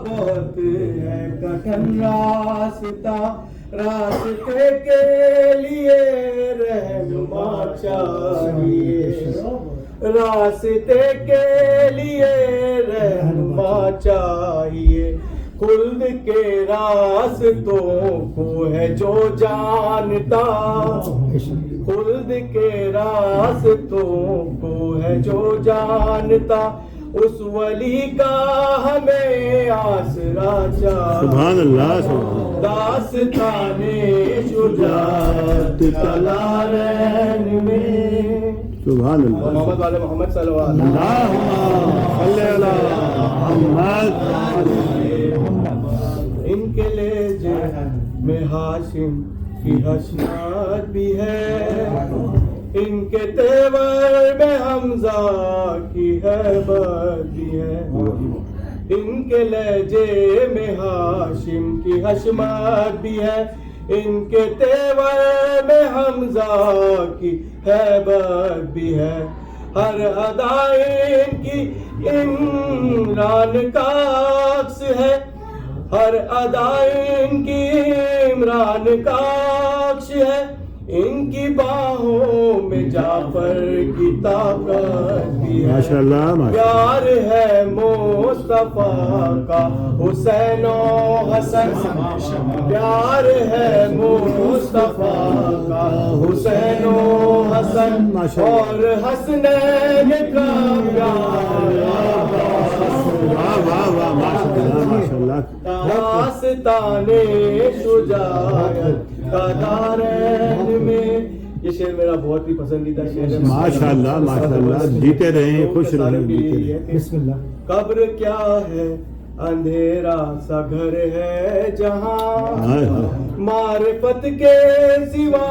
بہت ہے کٹن راستہ، راستے کے لیے رہنما چاہیے، راستے کے لیے رہنما چاہیے، خلد کے راستوں کو ہے جو جانتا، خلد کے راستوں کو ہے جو جانتا، اس ولی کا ہمیں آسرا چاہیے، سبحان اللہ، سبحان اللہ، داستان شجاعت کلارین میں، سبحان اللہ محمد والے محمد صلوات ان کے لہجے میں ہاشم کی حشمت بھی ہے، ان کے تیور میں حمزہ کی ہیبت بھی ہے، ان کے لہجے میں ہاشم کی حشمت بھی ہے، ان کے تیور میں حمزہ کی ہیبت بھی ہے، ہر ادائے ان کی عمران کا عکس ہے، ہر ادائے ان کی عمران کا عکس ہے، ان کی باہوں میں جعفر کی طاقت بھی ہے، ماشاءاللہ پیار ہے مصطفیٰ کا حسین و حسن، پیار ہے مصطفیٰ کا حسین و حسن، اور حسنین کا پیار داستان شجاعت کا دارین میں۔ یہ شعر میرا بہت ہی پسندیدہ شعر ہے، ماشاءاللہ ماشاءاللہ، جیتے رہیں خوش رہیں جیتے رہیں۔ بسم اللہ۔ قبر کیا ہے اندھیرا سا گھر ہے جہاں معرفت کے سوا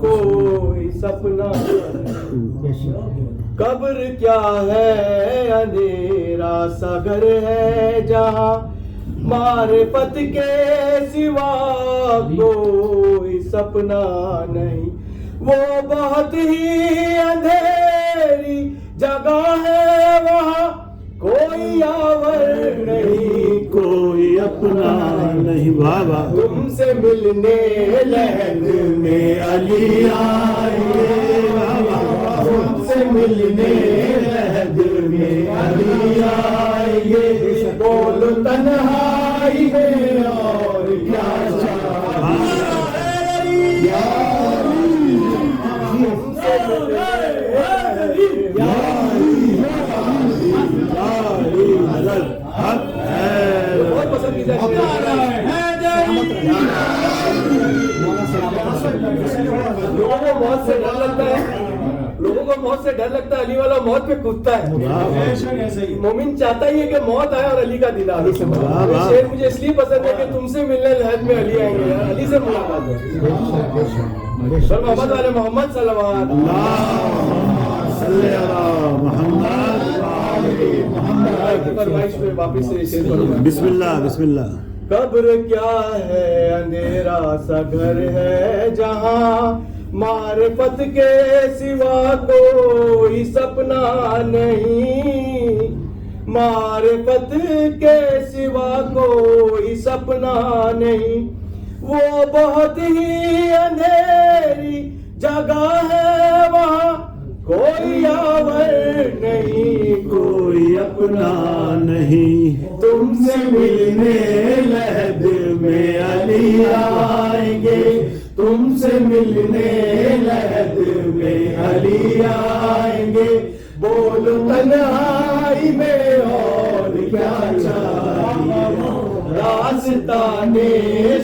کوئی سپنا، قبر کیا ہے اندھیرا سا گھر ہے جہاں معرفت کے سوا کوئی سپنا نہیں، وہ بہت ہی اندھیری جگہ ہے وہاں کوئی آور نہیں، کوئی اپنا نہیں بابا، تم سے ملنے لہد میں علی آئے، تم سے ملنے لہد میں علی آئے، بولو تنہائی میں اور کیا بہت پسندیدہ لوگوں کو موت سے ڈر لگتا ہے، لوگوں کو موت سے ڈر لگتا ہے، علی والا موت پہ کودتا ہے، مومن چاہتا ہی ہے کہ موت آئے اور علی کا دیدار۔ یہ شعر مجھے اس لیے پسند ہے کہ تم سے ملنے لہد میں علی آئیں گے، علی سے ملاقات ہے۔ سر محمد والے محمد صلوات فرمائش میں واپس سے شعر پڑھوں گا۔ بسم اللہ بسم اللہ۔ قبر کیا ہے اندھیرا سا گھر ہے جہاں معرفت کے سوا کوئی سپنا نہیں، معرفت کے سوا کوئی سپنا نہیں، وہ بہت ہی اندھیری جگہ ہے وہاں کوئی آور نہیں، کوئی اپنا نہیں، تم سے ملنے لہد میں علی آئیں گے، تم سے ملنے لہد میں علی آئیں گے، بولو تنہائی میں اور کیا چاہیے، راستان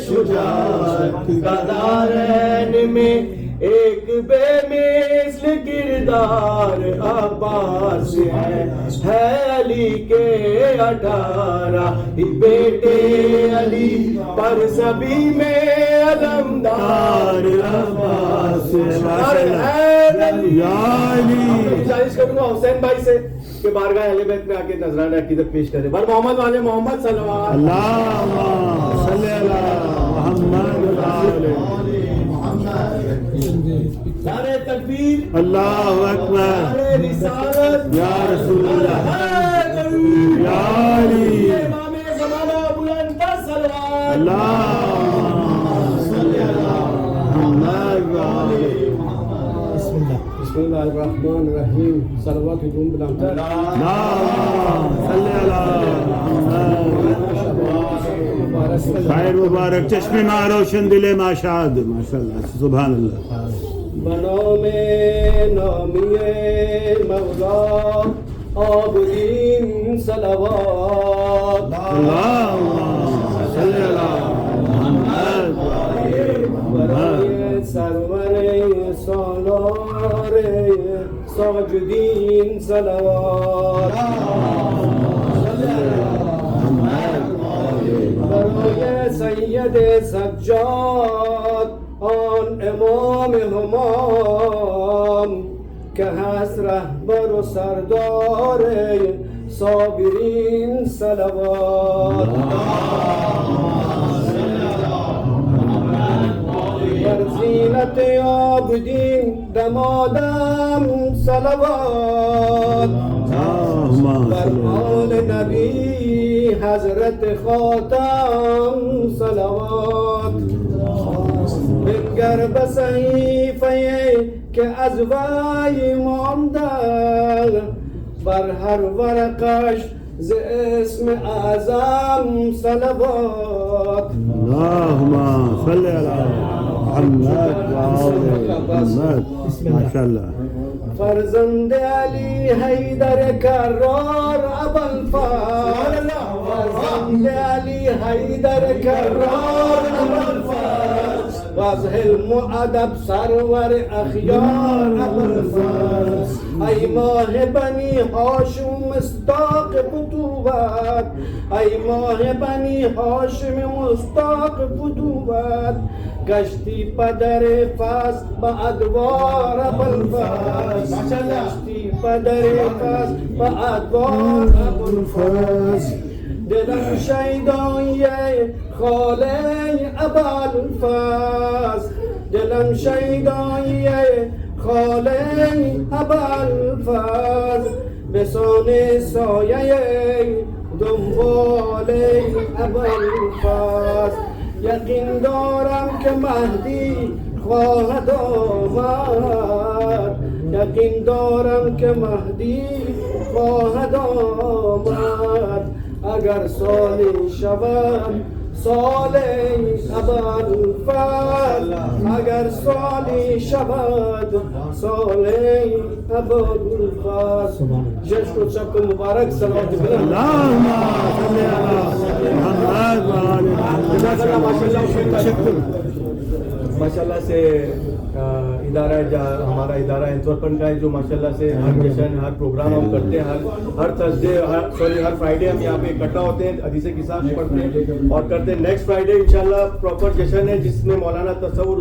شجاعت کا دارین میں ایک بے مثل کردار عباس ہے علی کے 18 بیٹے علی پر سبھی میں علمدار عباس گزارش کروں گا حسین بھائی سے کہ بارگاہ اہل بیت میں آ کے نذرانہ عقیدت پیش کرے۔ بر محمد والے محمد صلوات اللہم صلی علی محمد نعرہ تکبیر، اللہ اکبر، نعرہ رسالت، یا رسول اللہ، یا علی، امام زمانہ بلند پر صلوات، اللہم صلی علی محمد بسم اللہ الرحمن الرحیم، صلوات حضور بلند اللہم صلی علی محمد۔ خیر مبارک، چشم ما روشن دل ما شاد، ماشاءاللہ سبحان اللہ۔ بنو میں نامی مولا عابدین صلوات، اللہم صلی علی محمد۔ برائے سرور سالو سردار ساجدین صلوات برای سید سجاد آن امام همام که هست رهبر و سردار صابرین صلوات بر زینت عابدین دمادم صلوات بر آل نبی حضرت خاتم صلوات بنگر به صحیفه که از وی مانده بر هر ورقش ز اسم اعظم صلوات اللهم صل على محمد محمد ما شاء الله فرزند علی حیدر کرار ابوالفضل فرزند علی حیدر کرار ابوالفضل واز علم و ادب سرور اخیار ابوالفضل ای ماه بنی هاشم مصداق فتوت ای ماه بنی هاشم مصداق فتوت گشتی پدر فضل با ادوار ابوالفضل گشتی پدر فضل با ادوار ابوالفضل دلم شیدای خاله ابوالفضل دلم شیدای خاله ابوالفضل بسان سایه دنبال ابوالفضل یقین دارم که مهدی خواهد آمد یقین دارم که مهدی خواهد آمد اگر سالی شود سال ابوالفضل اگر سالی شود سال ابوالفضل جشن و شب کو مبارک صلوات بلند اللهم صل على محمد وآل محمد ماشاءاللہ سے ادارہ ہمارا ادارہ انتورپن کا ہے جو ماشاءاللہ سے ہر جشن ہر پروگرام ہم کرتے ہیں ہر تھرسڈے ہر فرائیڈے ہم یہاں پہ اکٹھا ہوتے ہیں حدیث کتاب پڑھتے ہیں اور کرتے ہیں نیکسٹ فرائیڈے انشاءاللہ پراپر جشن ہے جس میں مولانا تصور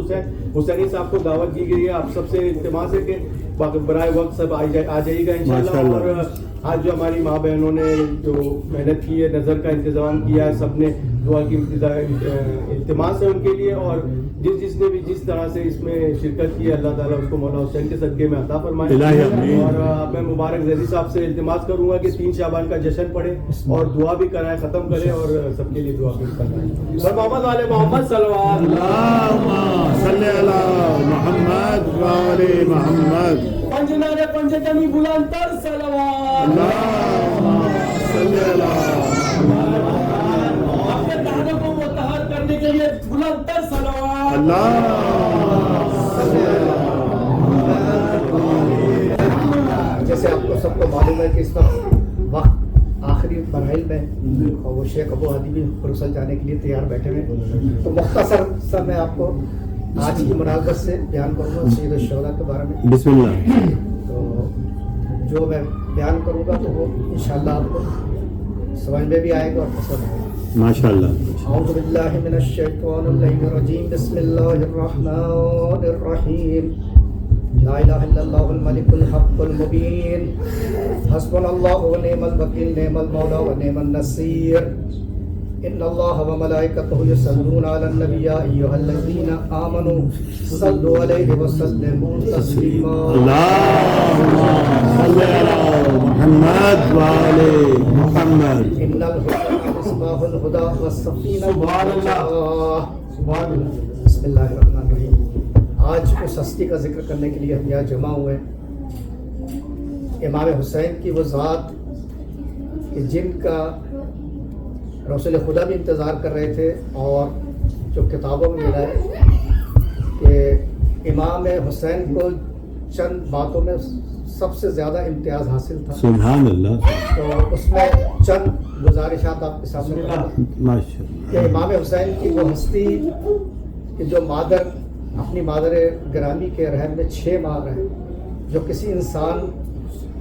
حسینی صاحب کو دعوت کی گئی ہے آپ سب سے التماس ہے کہ برائے وقت سب آ جائیے گا انشاءاللہ اور آج جو ہماری ماں بہنوں نے جو محنت کی ہے نظر کا انتظام کیا ہے سب نے دعا کی التماس ہے ان کے لیے اور جس نے بھی جس طرح سے اس میں شرکت کی ہے اللہ تعالیٰ اس کو مولا حسین کے صدقے میں عطا فرمائے اور میں مبارک ذیلی صاحب سے التماس کروں گا کہ 3 شعبان کا جشن پڑھے اور دعا بھی کرائے ختم کرے اور سب کے لیے دعا بھی کرائے اور محمد والے محمد صلوات اللهم صل على محمد وآل محمد پنجنار پنجتنی بلند تر صلوات اللهم صل على اپنے دانوں کو متحر کرنے کے لیے بلند تر صلوات جیسے آپ کو سب کو معلوم ہے کہ اس وقت آخری مراحل میں اور وہ شیخ ابو ہادی بھی بروسل جانے کے لیے تیار بیٹھے ہوئے تو مختصر سا میں آپ کو آج کی مناسبت سے بیان کروں گا سید الشہداء کے بارے میں بسم اللہ تو جو میں بیان کروں گا تو وہ انشاءاللہ آپ کو سمجھ میں بھی آئے گا اور پسند آئے گا ماشاء اللہ اعوذ باللہ من الشیطان الرجیم بسم اللہ الرحمن الرحیم لا الہ الا اللہ الملک الحق المبین حسبنا اللہ ونعم الوکیل نعم المولا ونعم النصیر ان اللہ وملائکتہ یصلون علی النبی یا ایھا الذین آمنوا صلوا علیہ وسلموا تسلیما اللهم صل على محمد وآل محمد ان الہدی مصباح الہدی والسفینہ سبحان اللہ بسم اللہ الرحمن الرحیم آج اس ہستی کا ذکر کرنے کے لیے ہم یہاں جمع ہوئے ہیں امام حسین کی وہ ذات کہ جن کا رسول خدا بھی انتظار کر رہے تھے اور جو کتابوں میں ملا ہے کہ امام حسین کو چند باتوں میں سب سے زیادہ امتیاز حاصل تھا سبحان اللہ تو اس میں چند گزارشات آپ کے سامنے ماشاء اللہ کہ امام حسین کی وہ ہستی کہ جو مادر اپنی مادر گرامی کے رحم میں 6 ماہ رہے، جو کسی انسان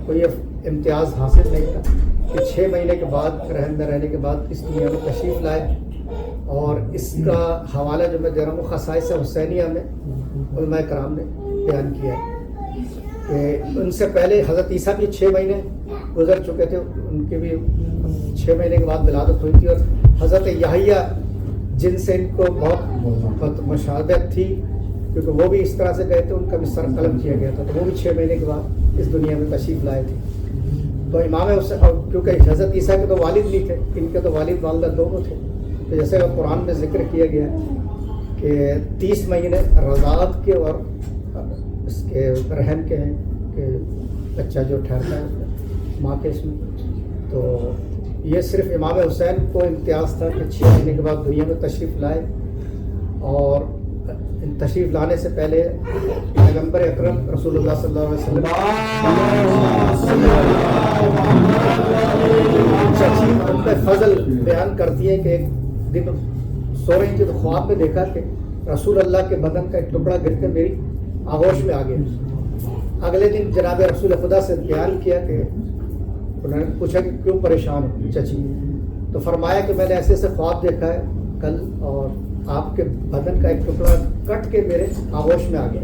کو یہ امتیاز حاصل نہیں تھا کہ 6 مہینے کے بعد رحم میں رہنے کے بعد اس دنیا میں تشریف لائے. اور اس کا حوالہ جو میں دے رہا ہوں خصائص حسینیہ میں علماء کرام نے بیان کیا ہے کہ ان سے پہلے حضرت عیسیٰ بھی 6 مہینے گزر چکے تھے، ان کے بھی 6 مہینے کے بعد ولادت ہوئی تھی. اور حضرت یحییٰ جن سے ان کو بہت مشابہت تھی کیونکہ وہ بھی اس طرح سے گئے تھے، ان کا بھی سر قلم کیا گیا تھا، تو وہ بھی 6 مہینے کے بعد اس دنیا میں تشریف لائے تھے. تو امام حسین، کیونکہ حضرت عیسیٰ کے تو والد نہیں تھے، ان کے تو والد والدہ دونوں تھے، تو جیسے قرآن میں ذکر کیا گیا کہ 30 مہینے رضاعت کے اور اس کے رحم کے ہیں کہ بچہ جو ٹھہرتا ہے ماں کے اس میں. تو یہ صرف امام حسین کو امتیاز تھا کہ 6 مہینے کے بعد دنیا میں تشریف لائے. اور تشریف لانے سے پہلے پیغمبر اکرم رسول اللہ صلی اللہ علیہ وسلم چچی ام فضل بیان کرتی ہے کہ ایک دن سو رہی تھی تو خواب میں دیکھا کہ رسول اللہ کے بدن کا ایک ٹکڑا گر کے میری آغوش میں آ گیا. اگلے دن جناب رسول خدا سے بیان کیا کہ انہوں نے پوچھا کہ کیوں پریشان ہو چچی، تو فرمایا کہ میں نے ایسے ایسے خواب دیکھا ہے کل اور آپ کے بدن کا ایک ٹکڑا کٹ کے میرے آغوش میں آ گیا.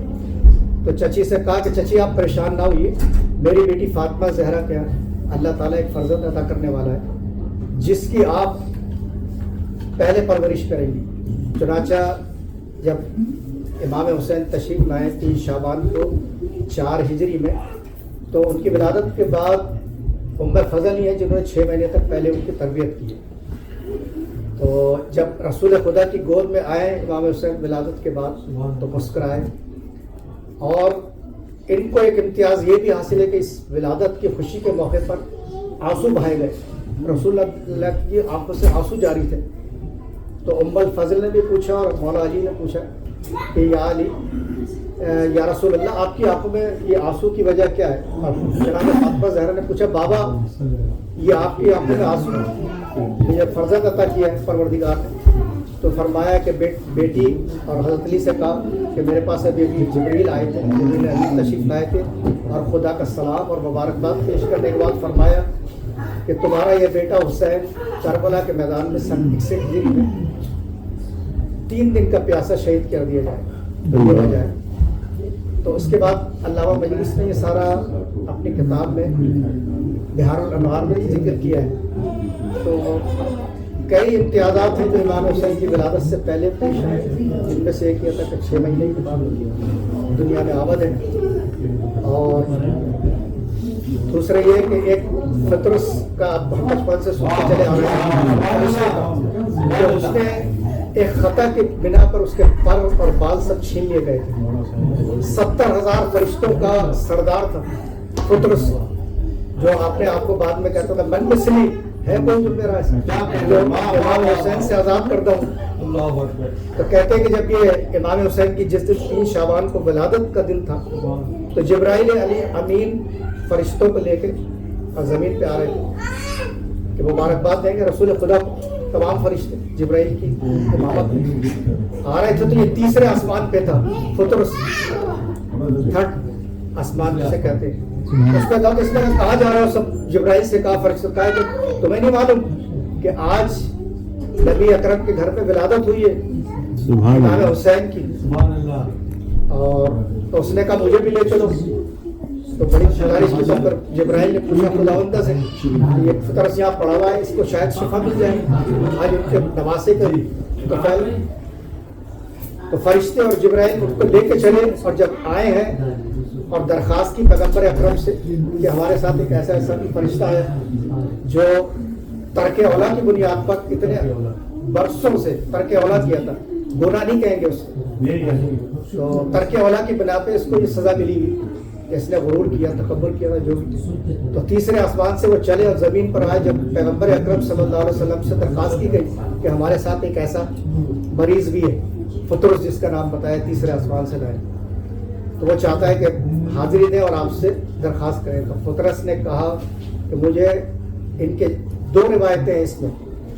تو چچی سے کہا کہ چچی آپ پریشان نہ ہوئیے، میری بیٹی فاطمہ زہرا کیا اللہ تعالیٰ ایک فرزند عطا کرنے والا ہے جس کی آپ پہلے پرورش کریں گی. چنانچہ جب امام حسین تشریف لائے 3 شعبان کو 4 ہجری میں، تو ان کی ولادت کے بعد ام فضل ہی ہیں جنہوں نے 6 مہینے تک پہلے ان کی تربیت کی. تو جب رسول خدا کی گود میں آئے امام حسین ولادت کے بعد تو مسکرائے. اور ان کو ایک امتیاز یہ بھی حاصل ہے کہ اس ولادت کی خوشی کے موقع پر آنسو بہائے گئے. رسول اللہ کی آنکھوں سے آنسو جاری تھے. تو ام الفضل نے بھی پوچھا اور مولا علی نے پوچھا کہ یا علی یا رسول اللہ آپ کی آنکھوں میں یہ آنسو کی وجہ کیا ہے؟ اور جناب فاطمہ زہرا نے پوچھا بابا یہ آپ کی آنکھوں میں آنسو یہ فرزند عطا کیا ہے پروردگار نے. تو فرمایا کہ بیٹی اور حضرت علی سے کہا کہ میرے پاس ابھی جبریل آئے تھے، جبریل امین تشریف لائے تھے اور خدا کا سلام اور مبارکباد پیش کرنے کے بعد فرمایا کہ تمہارا یہ بیٹا حسین کربلا کے میدان میں سن 61 میں 3 دن کا پیاسا شہید کر دیا جائے. تو اس کے بعد علامہ مجلس نے یہ سارا اپنی کتاب میں بہار الانوار میں ذکر کیا ہے. تو کئی امتیازات ہیں جو امام حسین کی ولادت سے پہلے پیش آئے، جن میں سے ایک یہ تھا کہ 6 مہینے کے بعد دنیا میں آمد ہے. اور دوسرا یہ کہ ایک فطرس کا بچپن سے سنتے چلے آ رہے ہیں کہ اس نے ایک خطا کی بنا پر اس کے پر اور بال سب چھین لیے گئے تھے. 70,000 فرشتوں کا سردار تھا فطرس، جو اپنے آپ کو بعد میں کہتا تھا من مسلی ہے کوئی جو میرا جو امام حسین سے آزاد کرتا ہوں. تو کہتے ہیں کہ جب یہ امام حسین کی جس دن 3 شعبان کو ولادت کا دن تھا تو جبرائیل علی امین فرشتوں کو لے کے اور زمین پہ آ رہے تھے کہ مبارکباد دیں گے رسول خدا کو. تمام فرشتے جبرائیل کی امامت میں آ رہے تھے. تو یہ 3رے آسمان پہ تھا فطرس، 3rd آسمان جسے کہتے ہیں. اس نے کہا کہ اس نے کہاں جا رہا ہو؟ سب جبرائیل سے کہا فرشتوں کہا کہ تمہیں نہیں معلوم کہ آج نبی اکرم کے گھر پہ ولادت ہوئی ہے امام حسین کی. اور تو اس نے کہا مجھے بھی لے چلو. تو بڑی گزارش کی طور پر جبرائیل نے پوچھا خداوندہ سے یہ فطرس یہاں پڑا ہوا ہے، اس کو شاید شفا مل جائے آج ان کے نواسے کا تو فرشتے اور جبرائیل ان کو لے کے چلے. اور جب آئے ہیں اور درخواست کی پیغمبر اکرم سے کہ ہمارے ساتھ ایک ایسا فرشتہ ہے جو ترک اولا کی بنیاد پر اتنے برسوں سے ترک اولا کیا تھا، گناہ نہیں کہیں گے اس کو، تو ترک اولا کی بنا پہ اس کو یہ سزا ملی ہوئی کہ اس نے غرور کیا، تکبر کیا تھا جو بھی. تو 3رے آسمان سے وہ چلے اور زمین پر آئے. جب پیغمبر اکرم صلی اللہ علیہ وسلم سے درخواست کی گئی کہ ہمارے ساتھ ایک ایسا مریض بھی ہے فطرس جس کا نام بتایا 3رے آسمان سے لائے، تو وہ چاہتا ہے کہ حاضری دیں اور آپ سے درخواست کریں. تو فطرس نے کہا کہ مجھے ان کے 2 روایتیں ہیں اس میں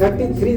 33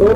2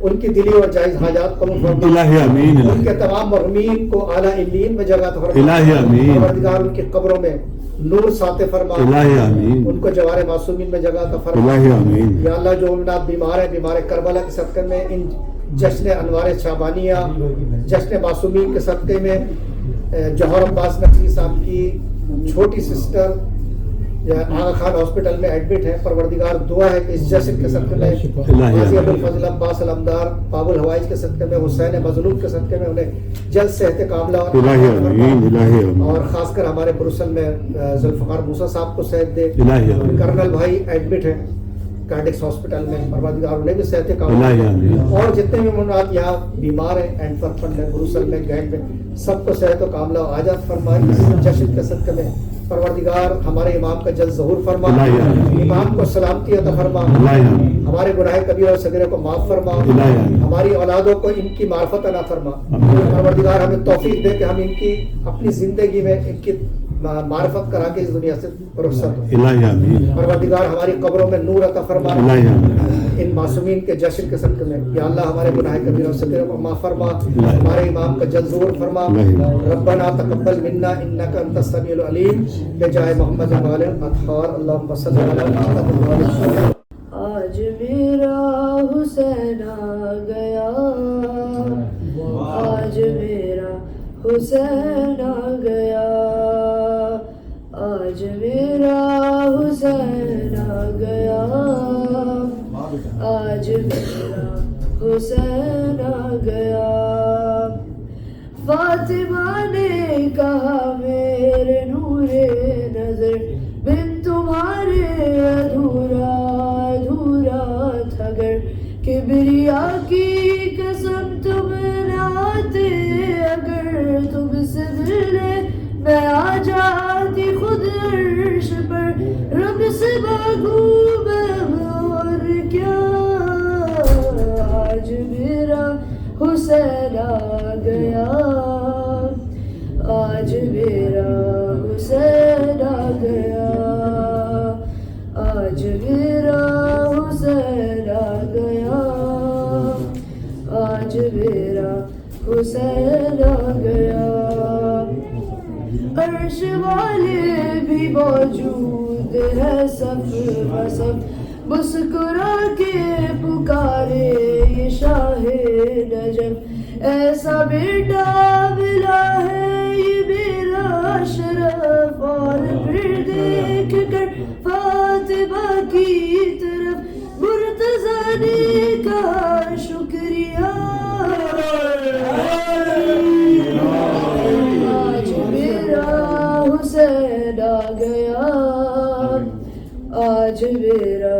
ان کی دلی اور جائز حاجات قبول فرما. الہی آمین. ان کے تمام مرحومین کو اعلیٰ علیین میں جگہ عطا فرما. الہی آمین. پروردگار ان کی قبروں میں نور ساطع فرما. الہی آمین. ان کو جوار معصومین میں جگہ عطا فرما. الہی آمین. یا اللہ جو امنات بیمار ہیں بیمار کربلا کے صدقے میں ان جشن انوار شعبانیہ جشن معصومین کے صدقے میں جوہر عباس نقوی صاحب کی چھوٹی سسٹر آغا خان ہاسپٹل میں ایڈمٹ ہے. پروردگار دعا ہے کہ اس جشن کے صدقے میں غازی ابوالفضل عباس علمدار باب الحوائج کے صدقے میں حسین مظلوم کے صدقے میں انہیں جلد صحت کاملہ اور خاص کر ہمارے بروسل میں ذوالفقار موسیٰ صاحب کو صحت دے. کرنل بھائی ایڈمٹ ہیں کارڈکس ہاسپٹل میں. پروردگار انہیں بھی صحت کاملہ اور جتنے بھی منات یہاں بیمار ہیں اینٹورپ میں بروسل میں گینٹ میں سب کو صحت و کاملہ و عاجت فرمائے. اس جشن کے صدقے میں پروردگار ہمارے امام کا جلد ظہور فرما. امام کو سلامتی عطا فرما. ہمارے گناہ کبیرہ اور صغیرہ کو معاف فرما. ہماری اولادوں کو ان کی معرفت عطا فرما. پروردگار ہمیں توفیق دے کہ ہم ان کی اپنی زندگی میں ان کی معرفت کرا کے اس دنیا سے رخصت ہو. پروردگار ہماری قبروں میں نور عطا فرما. ان معصومین کے جشن کے صدقے میں یا اللہ ہمارے گناہ کبیرہ اور صغیرہ کو معاف فرما. ہمارے امام کا جلد ظہور فرما. ربنا تقبل منا انک انت السمیع العلیم بجاہ محمد وعلی اطہار. اللہم صلی علی محمد وعلی وسلم. آج میرا حسین آ گیا, آج میرا حسین آ گیا, آج میرا حسین آ گیا, آج میرا حسین آ گیا. فاطمہ نے کہا میرے نور نظر بن تمہارے ادھورا ادھورا تھا گر. کبریا کی قسم تم ناتے اگر تم سے ملے میں آ جاتی خود عرش پر. رب سے مانگوں میں اور کیا, آج میرا حسین آ گیا, آج میرا حسین آ گیا, آج میرا حسین آ گیا, آج میرا حسین آ گیا. عرش والے بھی موجود ہے صف بصف مسکرا کے پکارے یہ شاہ نجم. ایسا بیٹا ملا ہے یہ میرا شرف, اور پھر دیکھ کر فاطمہ کی طرف مرتضیٰ نے کہا شکریہ. آج میرا حسین آ گیا, آج میرا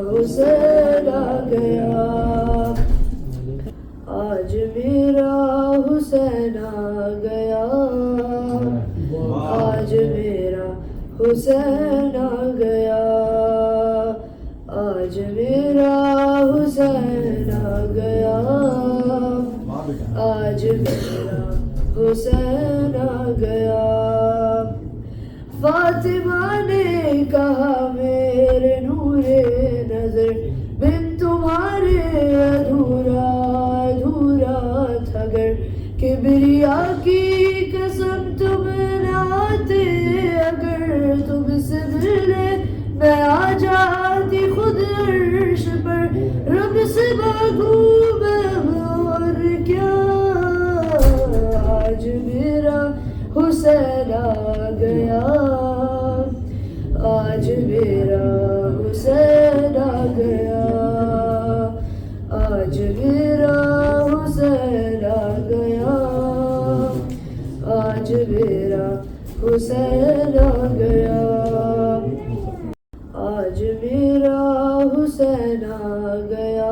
حسین آ گیا, آج میرا حسین آ گیا, آج میرا حسین آ گیا, آج میرا حسین آ گیا, آج میرا حسین آ گیا. فاطمہ نے کہا میرے نور نظر بن تمہارے ادھورا ادھورا تھا گر. کبریا کی قسم تم ناتے اگر تم سے ملے میں آ جاتی خود عرش پر. رب سے مانگوں میں اور کیا, آج میرا حسین آ گیا, آج میرا حسین آ گیا, آج میرا حسین آ گیا, آج میرا حسین آ گیا, آج میرا حسین آ گیا,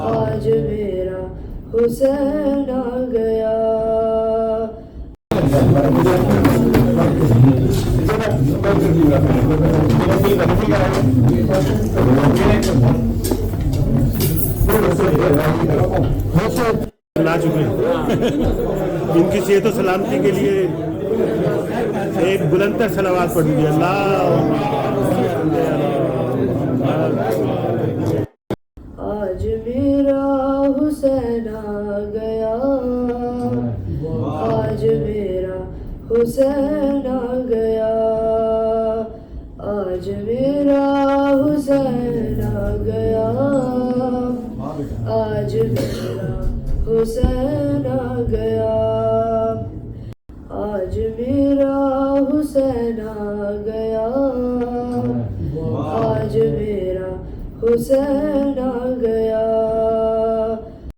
آج میرا حسین آ گیا. لا چکے ہیں ان کی صحت و سلامتی کے لیے ایک بلندر صلوات پڑھ دیجیے. اللہ آج میرا حسین آ گیا آج میرا حسین آ گیا آج میرا حسین آ گیا آج میرا حسین